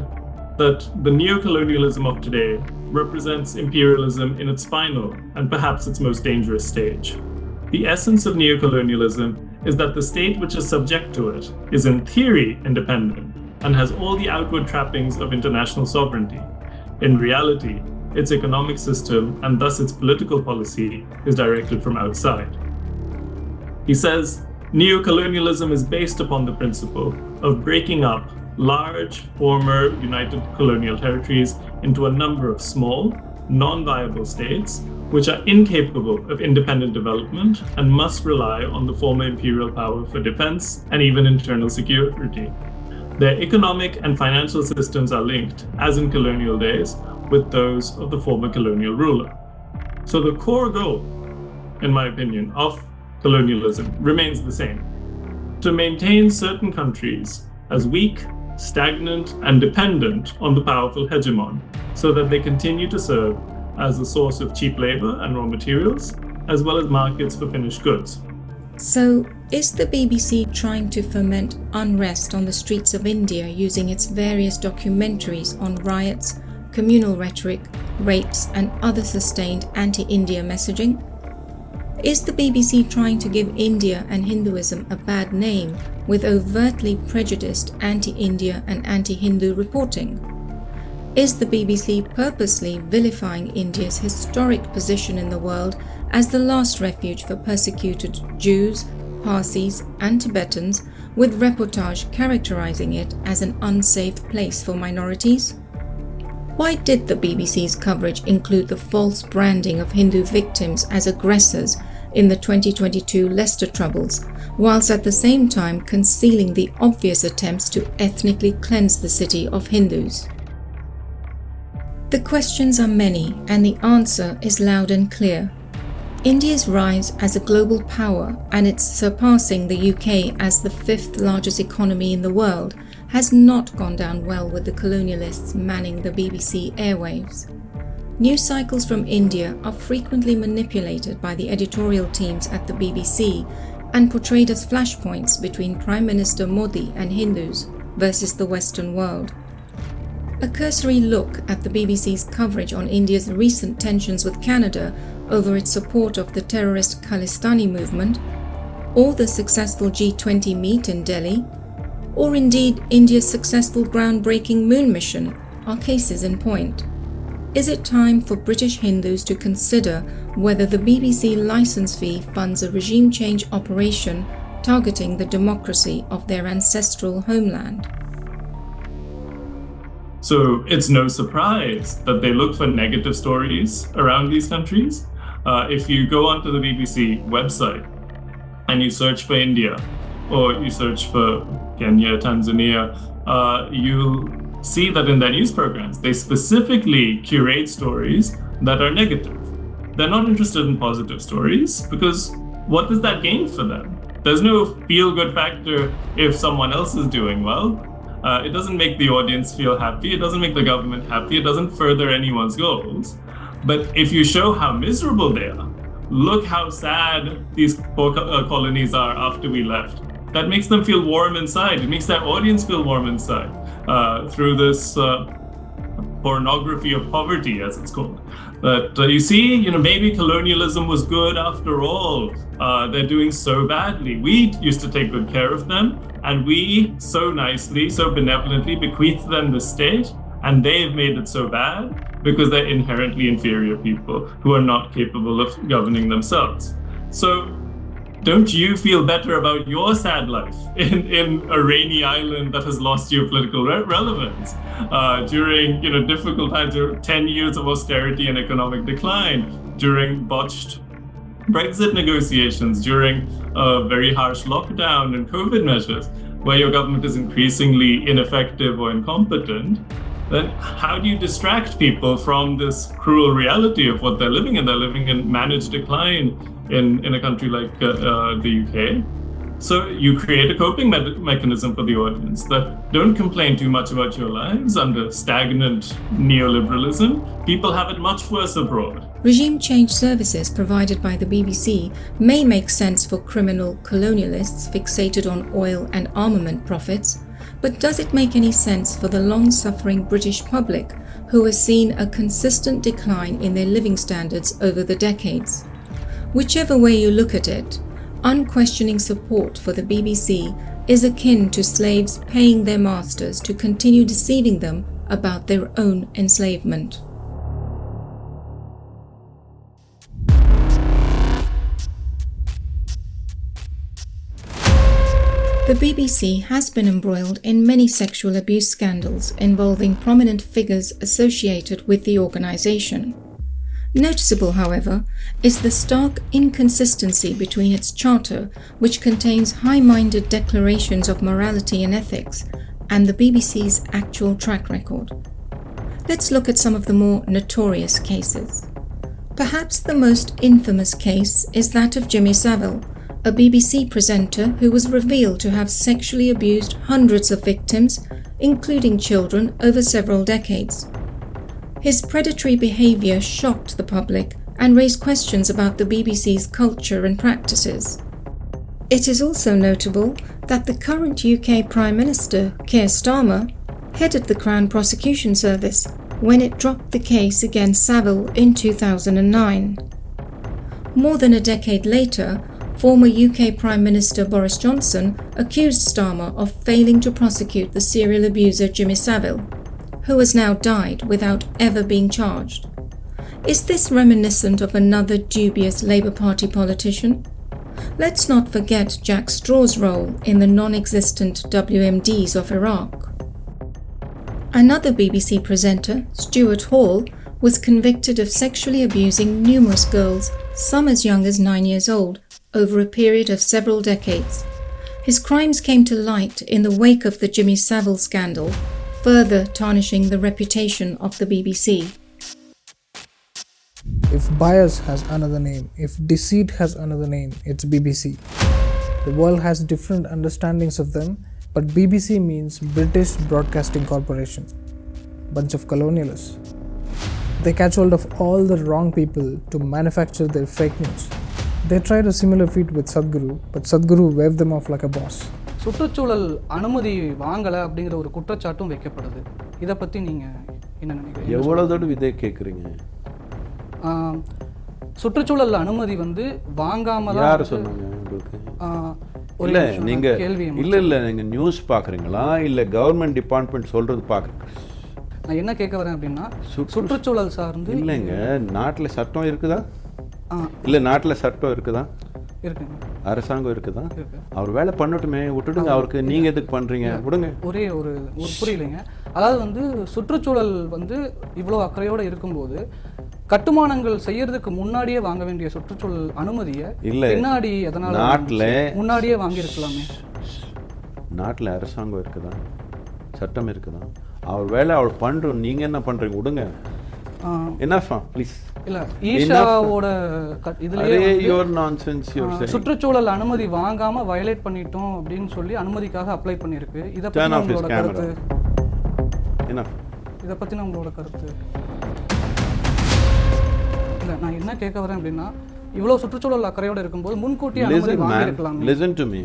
that the neocolonialism of today represents imperialism in its final and perhaps its most dangerous stage. The essence of neocolonialism is that the state which is subject to it is in theory independent and has all the outward trappings of international sovereignty. In reality, its economic system and thus its political policy is directed from outside. He says, neocolonialism is based upon the principle of breaking up large former united colonial territories into a number of small, non-viable states which are incapable of independent development and must rely on the former imperial power for defense and even internal security. Their economic and financial systems are linked, as in colonial days, with those of the former colonial ruler. So the core goal, in my opinion, of colonialism remains the same: to maintain certain countries as weak, stagnant, and dependent on the powerful hegemon, so that they continue to serve as a source of cheap labor and raw materials, as well as markets for finished goods. So, is the BBC trying to foment unrest on the streets of India using its various documentaries on riots, communal rhetoric, rapes, and other sustained anti-India messaging? Is the BBC trying to give India and Hinduism a bad name with overtly prejudiced anti-India and anti-Hindu reporting? Is the BBC purposely vilifying India's historic position in the world as the last refuge for persecuted Jews, Parsis, and Tibetans, with reportage characterizing it as an unsafe place for minorities? Why did the BBC's coverage include the false branding of Hindu victims as aggressors in the 2022 Leicester Troubles, whilst at the same time concealing the obvious attempts to ethnically cleanse the city of Hindus? The questions are many, and the answer is loud and clear. India's rise as a global power and its surpassing the UK as the fifth largest economy in the world has not gone down well with the colonialists manning the BBC airwaves. News cycles from India are frequently manipulated by the editorial teams at the BBC and portrayed as flashpoints between Prime Minister Modi and Hindus versus the Western world. A cursory look at the BBC's coverage on India's recent tensions with Canada over its support of the terrorist Khalistani movement, or the successful G20 meet in Delhi, or indeed India's successful groundbreaking moon mission are cases in point. Is it time for British Hindus to consider whether the BBC licence fee funds a regime change operation targeting the democracy of their ancestral homeland? So it's no surprise that they look for negative stories around these countries. If you go onto the BBC website and you search for India, or you search for Kenya, Tanzania, you'll see that in their news programs, they specifically curate stories that are negative. They're not interested in positive stories because what does that gain for them? There's no feel-good factor if someone else is doing well. It doesn't make the audience feel happy. It doesn't make the government happy. It doesn't further anyone's goals. But if you show how miserable they are, look how sad these poor colonies are after we left. That makes them feel warm inside. It makes their audience feel warm inside through this pornography of poverty, as it's called. But you see, maybe colonialism was good after all. They're doing so badly. We used to take good care of them, and we so nicely, so benevolently bequeathed them the state, and they've made it so bad because they're inherently inferior people who are not capable of governing themselves. So don't you feel better about your sad life in a rainy island that has lost your political relevance during difficult times, 10 years of austerity and economic decline, during botched Brexit negotiations during a very harsh lockdown and COVID measures, where your government is increasingly ineffective or incompetent, then how do you distract people from this cruel reality of what they're living in? They're living in managed decline in a country like the UK. So you create a coping mechanism for the audience that don't complain too much about your lives under stagnant neoliberalism. People have it much worse abroad. Regime change services provided by the BBC may make sense for criminal colonialists fixated on oil and armament profits, but does it make any sense for the long-suffering British public who has seen a consistent decline in their living standards over the decades? Whichever way you look at it, unquestioning support for the BBC is akin to slaves paying their masters to continue deceiving them about their own enslavement. The BBC has been embroiled in many sexual abuse scandals involving prominent figures associated with the organisation. Noticeable, however, is the stark inconsistency between its charter, which contains high-minded declarations of morality and ethics, and the BBC's actual track record. Let's look at some of the more notorious cases. Perhaps the most infamous case is that of Jimmy Savile, a BBC presenter who was revealed to have sexually abused hundreds of victims, including children, over several decades. His predatory behaviour shocked the public and raised questions about the BBC's culture and practices. It is also notable that the current UK Prime Minister, Keir Starmer, headed the Crown Prosecution Service when it dropped the case against Savile in 2009. More than a decade later, former UK Prime Minister Boris Johnson accused Starmer of failing to prosecute the serial abuser Jimmy Savile, who has now died without ever being charged. Is this reminiscent of another dubious Labour Party politician? Let's not forget Jack Straw's role in the non-existent WMDs of Iraq. Another BBC presenter, Stuart Hall, was convicted of sexually abusing numerous girls, some as young as 9 years old, over a period of several decades. His crimes came to light in the wake of the Jimmy Savile scandal, further tarnishing the reputation of the BBC. If bias has another name, if deceit has another name, it's BBC. The world has different understandings of them, but BBC means British Broadcasting Corporation. Bunch of colonialists. They catch hold of all the wrong people to manufacture their fake news. They tried a similar feat with Sadhguru, but Sadhguru waved them off like a boss. சுற்றுச்சூழல் அனுமதி வாங்கலை அப்படிங்கிற ஒரு குற்றச்சாட்டும் வைக்கப்படுது. இதை பற்றி நீங்கள் என்ன நினைக்கிறீங்க? எவ்வளோ தடவை இதே கேட்குறீங்க? சுற்றுச்சூழல் அனுமதி வந்து வாங்காம தான் யார் சொன்னாங்க உங்களுக்கு? இல்லை நீங்கள் இல்லை நீங்கள் நியூஸ் பார்க்குறீங்களா இல்லை கவர்மெண்ட் டிபார்ட்மெண்ட் சொல்கிறது பார்க்குறீங்க? நான் என்ன கேட்க வரேன் அப்படின்னா சுற்றுச்சூழல் சார்ந்து இல்லைங்க, நாட்டில் சட்டம் இருக்குதா? இல்லை நாட்டில் சட்டம் இருக்குதா? இருக்குங்க. அரசாங்கம் இருக்குதா? அவர் வேலை பண்ணட்டுமே, விட்டுடுங்க அவருக்கு. நீங்கள் எதுக்கு பண்ணுறீங்க? விடுங்க. ஒரே ஒரு புரியலைங்க. அதாவது வந்து சுற்றுச்சூழல் வந்து இவ்வளோ அக்கறையோடு இருக்கும்போது கட்டுமானங்கள் செய்யறதுக்கு முன்னாடியே வாங்க வேண்டிய சுற்றுச்சூழல் அனுமதியை பின்னாடி எதனால நாட்டில் முன்னாடியே வாங்கியிருக்கலாமே? நாட்டில் அரசாங்கம் இருக்குதா? சட்டம் இருக்குதா? அவர் வேலை அவர் பண்ணுறோம், நீங்கள் என்ன பண்ணுறீங்க? விடுங்க. என்னஃபா ப்ளீஸ். இல்லை ஈஷாவோட இதுலேயே சுற்றுச்சூழல் அனுமதி வாங்காமல் வயலேட் பண்ணிட்டோம் அப்படின்னு சொல்லி அனுமதிக்காக அப்ளை பண்ணியிருக்கு. இதை பற்றி உங்களோட கருத்து என்ன? இதை பற்றின உங்களோட கருத்து? இல்லை நான் என்ன கேட்க வரேன் அப்படின்னா இவ்வளோ சுற்றுச்சூழல் அக்கறையோடு இருக்கும்போது முன்கூட்டியே அனுமதி வாங்கியிருக்கலாம். Listen to me.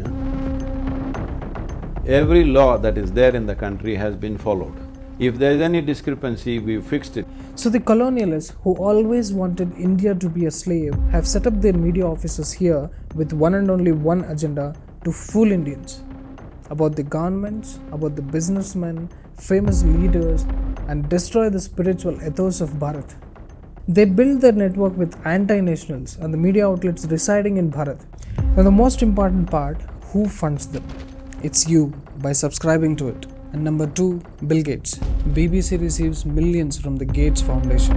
Every law that is there in the country has been followed. If there is any discrepancy, we fixed it. So the colonialists who always wanted India to be a slave have set up their media offices here with one and only one agenda: to fool Indians about the governments, about the businessmen, famous leaders, and destroy the spiritual ethos of Bharat. They build their network with anti-nationals and the media outlets residing in Bharat. And the most important part, who funds them? It's you, by subscribing to it. And number 2, Bill Gates. BBC receives millions from the Gates Foundation.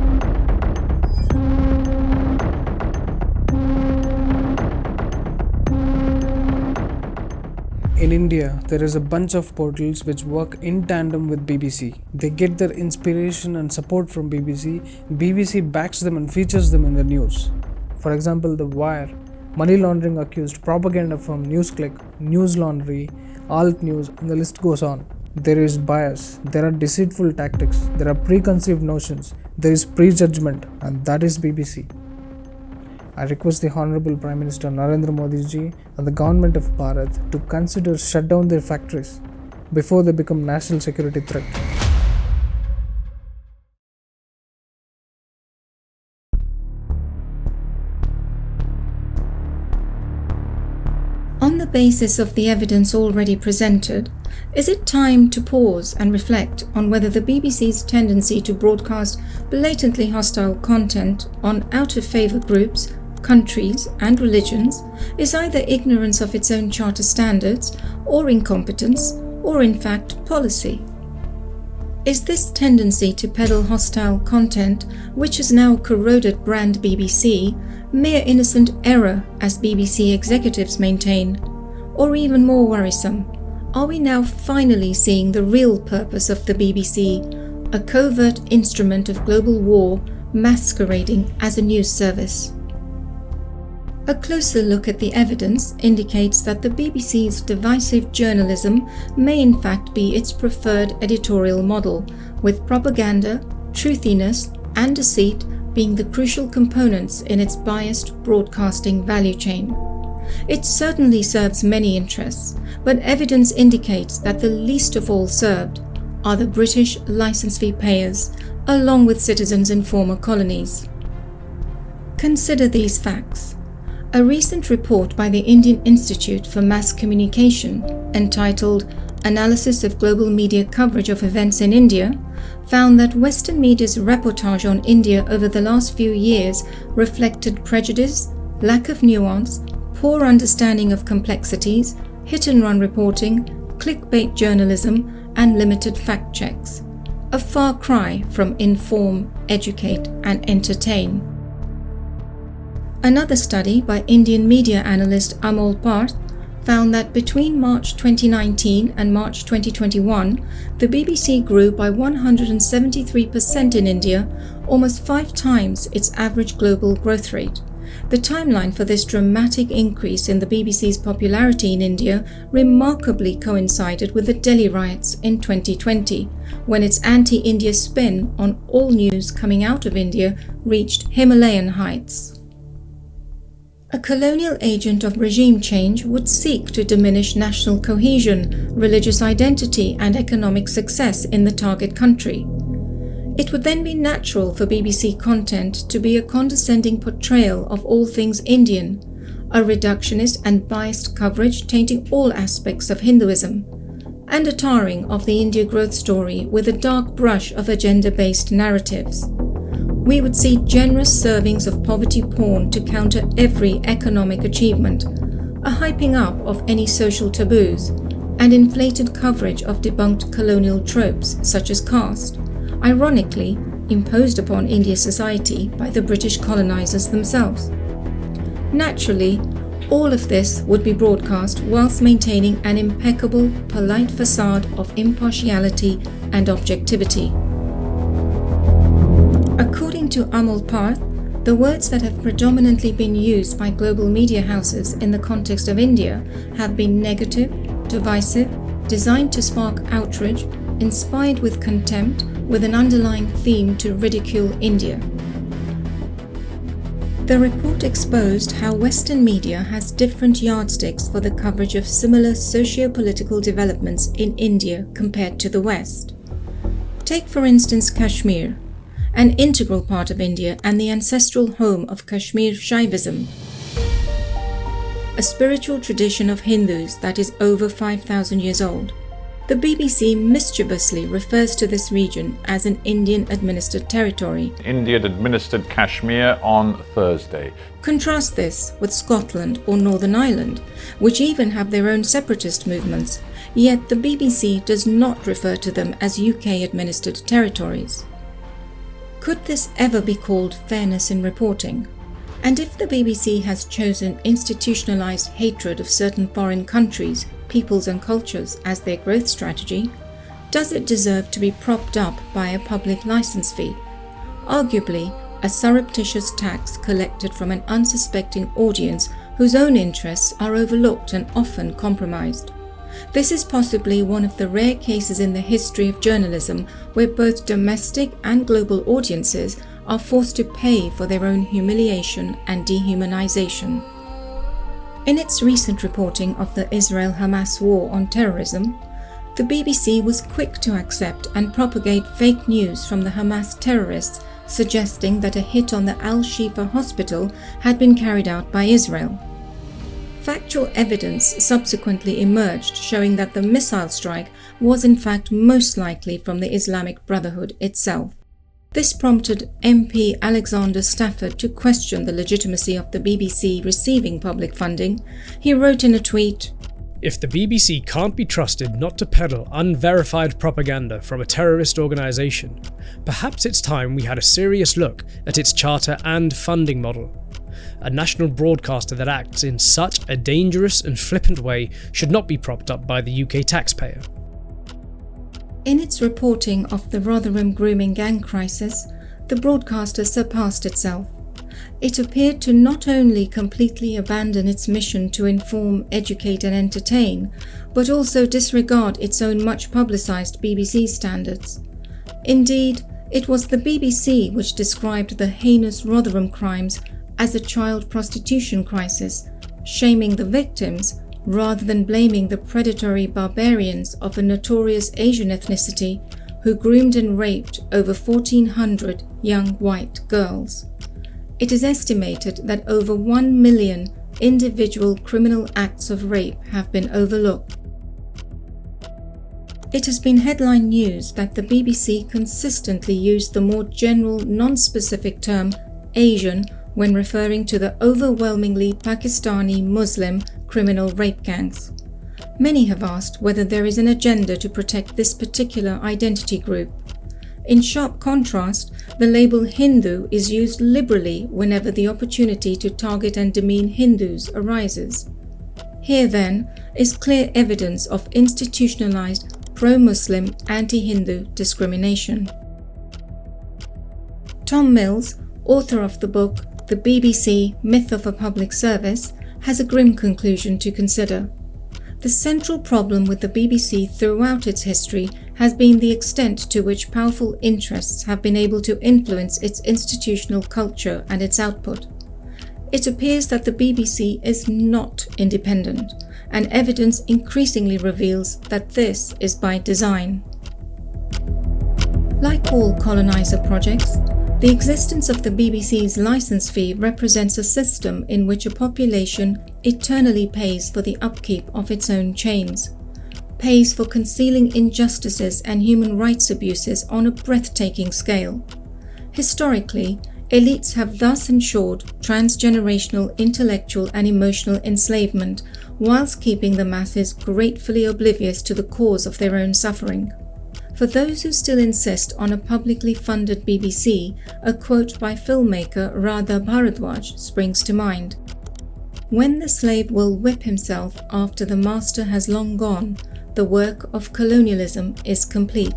In India, there is a bunch of portals which work in tandem with BBC. They get their inspiration and support from BBC. BBC backs them and features them in the news. For example, The Wire, money laundering accused propaganda from NewsClick, News Laundry, Alt News, and the list goes on. There is bias, there are deceitful tactics, there are preconceived notions, there is prejudgment, and that is BBC. I request the Honorable Prime Minister Narendra Modi ji and the government of Bharat to consider shut down their factories before they become national security threat. On the basis of the evidence already presented, is it time to pause and reflect on whether the BBC's tendency to broadcast blatantly hostile content on out-of-favour groups, countries and religions is either ignorance of its own charter standards or incompetence or in fact policy? Is this tendency to peddle hostile content, which has now corroded brand BBC, mere innocent error as BBC executives maintain? Or even more worrisome, are we now finally seeing the real purpose of the BBC, a covert instrument of global war masquerading as a news service? A closer look at the evidence indicates that the BBC's divisive journalism may in fact be its preferred editorial model, with propaganda, truthiness, and deceit being the crucial components in its biased broadcasting value chain. It certainly serves many interests, but evidence indicates that the least of all served are the British licence fee payers, along with citizens in former colonies. Consider these facts. A recent report by the Indian Institute for Mass Communication, entitled Analysis of Global Media Coverage of Events in India, found that Western media's reportage on India over the last few years reflected prejudice, lack of nuance, poor understanding of complexities, hit-and-run reporting, clickbait journalism, and limited fact checks. A far cry from inform, educate, and entertain. Another study by Indian media analyst Amol Parth found that between March 2019 and March 2021, the BBC grew by 173% in India, almost 5 times its average global growth rate. The timeline for this dramatic increase in the BBC's popularity in India remarkably coincided with the Delhi riots in 2020, when its anti-India spin on all news coming out of India reached Himalayan heights. A colonial agent of regime change would seek to diminish national cohesion, religious identity, and economic success in the target country. It would then be natural for BBC content to be a condescending portrayal of all things Indian, a reductionist and biased coverage tainting all aspects of Hinduism, and a tarring of the India growth story with a dark brush of agenda-based narratives. We would see generous servings of poverty porn to counter every economic achievement, a hyping up of any social taboos, and inflated coverage of debunked colonial tropes such as caste, ironically imposed upon India's society by the British colonizers themselves. Naturally, all of this would be broadcast whilst maintaining an impeccable, polite facade of impartiality and objectivity. According to Amol Parth, the words that have predominantly been used by global media houses in the context of India have been negative, divisive, designed to spark outrage, inspired with contempt, with an underlying theme to ridicule India. The report exposed how Western media has different yardsticks for the coverage of similar socio-political developments in India compared to the West. Take for instance Kashmir, an integral part of India and the ancestral home of Kashmir Shaivism, a spiritual tradition of Hindus that is over 5,000 years old. The BBC mischievously refers to this region as an Indian-administered territory. India administered Kashmir on Thursday. Contrast this with Scotland or Northern Ireland, which even have their own separatist movements, yet the BBC does not refer to them as UK-administered territories. Could this ever be called fairness in reporting? And if the BBC has chosen institutionalized hatred of certain foreign countries, peoples and cultures as their growth strategy, does it deserve to be propped up by a public license fee? Arguably, a surreptitious tax collected from an unsuspecting audience whose own interests are overlooked and often compromised. This is possibly one of the rare cases in the history of journalism where both domestic and global audiences are forced to pay for their own humiliation and dehumanization. In its recent reporting of the Israel-Hamas war on terrorism, the BBC was quick to accept and propagate fake news from the Hamas terrorists suggesting that a hit on the Al-Shifa hospital had been carried out by Israel. Factual evidence subsequently emerged showing that the missile strike was in fact most likely from the Islamic Brotherhood itself. This prompted MP Alexander Stafford to question the legitimacy of the BBC receiving public funding. He wrote in a tweet, "If the BBC can't be trusted not to peddle unverified propaganda from a terrorist organisation, perhaps it's time we had a serious look at its charter and funding model. A national broadcaster that acts in such a dangerous and flippant way should not be propped up by the UK taxpayer." In its reporting of the Rotherham grooming gang crisis, the broadcaster surpassed itself. It appeared to not only completely abandon its mission to inform, educate and entertain, but also disregard its own much publicised BBC standards. Indeed, it was the BBC which described the heinous Rotherham crimes as a child prostitution crisis, shaming the victims rather than blaming the predatory barbarians of a notorious Asian ethnicity who groomed and raped over 1,400 young white girls. It is estimated that over 1 million individual criminal acts of rape have been overlooked. It has been headline news that the BBC consistently used the more general, non-specific term Asian when referring to the overwhelmingly Pakistani Muslim criminal rape gangs. Many have asked whether there is an agenda to protect this particular identity group. In sharp contrast, the label Hindu is used liberally whenever the opportunity to target and demean Hindus arises. Here, then, is clear evidence of institutionalized pro-Muslim, anti-Hindu discrimination. Tom Mills, author of the book The BBC Myth of a Public Service, has a grim conclusion to consider. The central problem with the BBC throughout its history has been the extent to which powerful interests have been able to influence its institutional culture and its output. It appears that the BBC is not independent, and evidence increasingly reveals that this is by design. Like all colonizer projects, the existence of the BBC's license fee represents a system in which a population eternally pays for the upkeep of its own chains, pays for concealing injustices and human rights abuses on a breathtaking scale. Historically, elites have thus ensured transgenerational intellectual and emotional enslavement whilst keeping the masses gratefully oblivious to the cause of their own suffering. For those who still insist on a publicly funded BBC, a quote by filmmaker Radha Bharadwaj springs to mind. "When the slave will whip himself after the master has long gone, the work of colonialism is complete."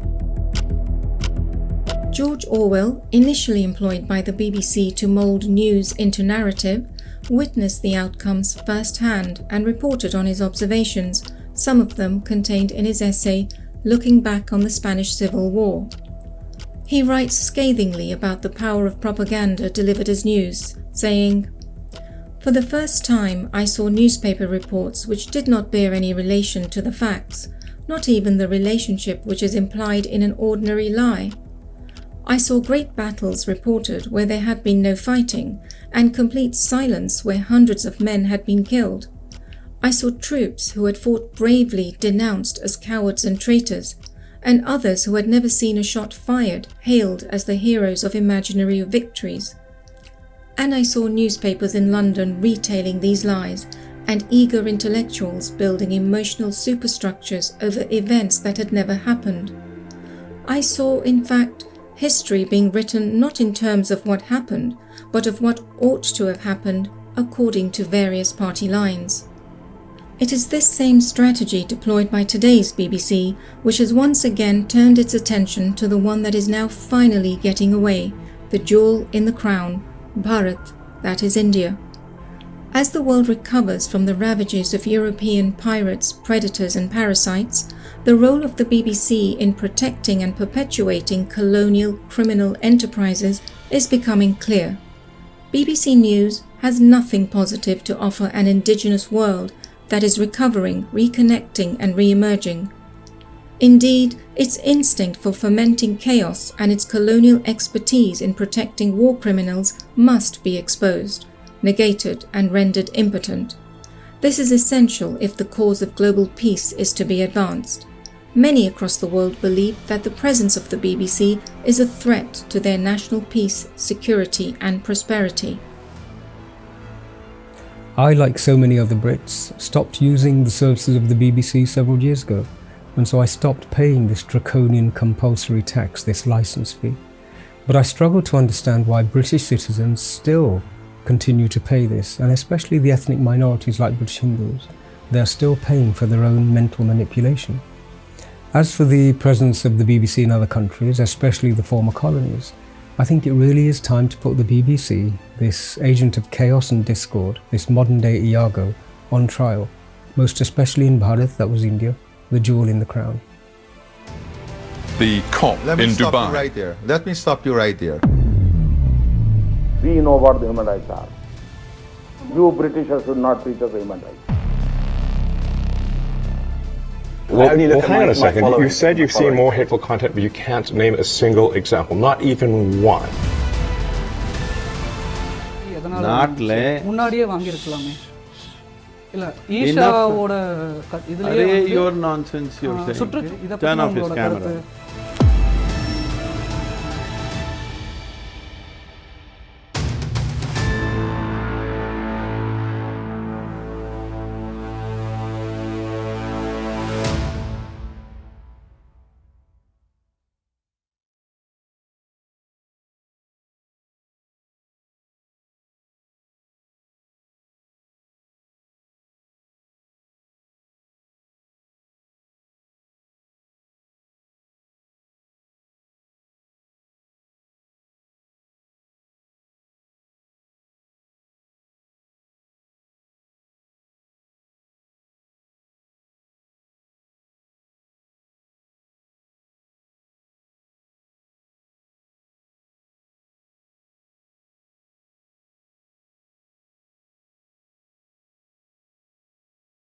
George Orwell, initially employed by the BBC to mould news into narrative, witnessed the outcomes firsthand and reported on his observations, some of them contained in his essay Looking Back on the Spanish Civil War. He writes scathingly about the power of propaganda delivered as news, saying, "For the first time I saw newspaper reports which did not bear any relation to the facts, not even the relationship which is implied in an ordinary lie. I saw great battles reported where there had been no fighting, and complete silence where hundreds of men had been killed. I saw troops who had fought bravely denounced as cowards and traitors, and others who had never seen a shot fired hailed as the heroes of imaginary victories. And I saw newspapers in London retailing these lies, and eager intellectuals building emotional superstructures over events that had never happened. I saw, in fact, history being written not in terms of what happened, but of what ought to have happened according to various party lines. It is this same strategy deployed by today's BBC which has once again turned its attention to the one that is now finally getting away, the jewel in the crown, Bharat, that is India. As the world recovers from the ravages of European pirates, predators and parasites, the role of the BBC in protecting and perpetuating colonial criminal enterprises is becoming clear. BBC News has nothing positive to offer an indigenous world that is recovering, reconnecting and re-emerging. Indeed, its instinct for fomenting chaos and its colonial expertise in protecting war criminals must be exposed, negated and rendered impotent. This is essential if the cause of global peace is to be advanced. Many across the world believe that the presence of the BBC is a threat to their national peace, security and prosperity. I, like so many other Brits, stopped using the services of the BBC several years ago, and so I stopped paying this draconian compulsory tax, this licence fee. But I struggle to understand why British citizens still continue to pay this, and especially the ethnic minorities like British Hindus. They are still paying for their own mental manipulation. As for the presence of the BBC in other countries, especially the former colonies, I think it really is time to put the BBC, this agent of chaos and discord, this modern-day Iago, on trial, most especially in Bharat, that was India, the jewel in the crown. The cop in Dubai. Let me stop you right there. We know what the human rights are. You Britishers should not teach us human rights. Well, hang on a second. You said you've seen more hateful content, but you can't name a single example, not even one. முன்னாடியே வாங்கி இருக்கலாமே. இல்ல ஈஷாவோட இதுலயே your nonsense you're saying. இத பத்தி உங்களோட கருத்து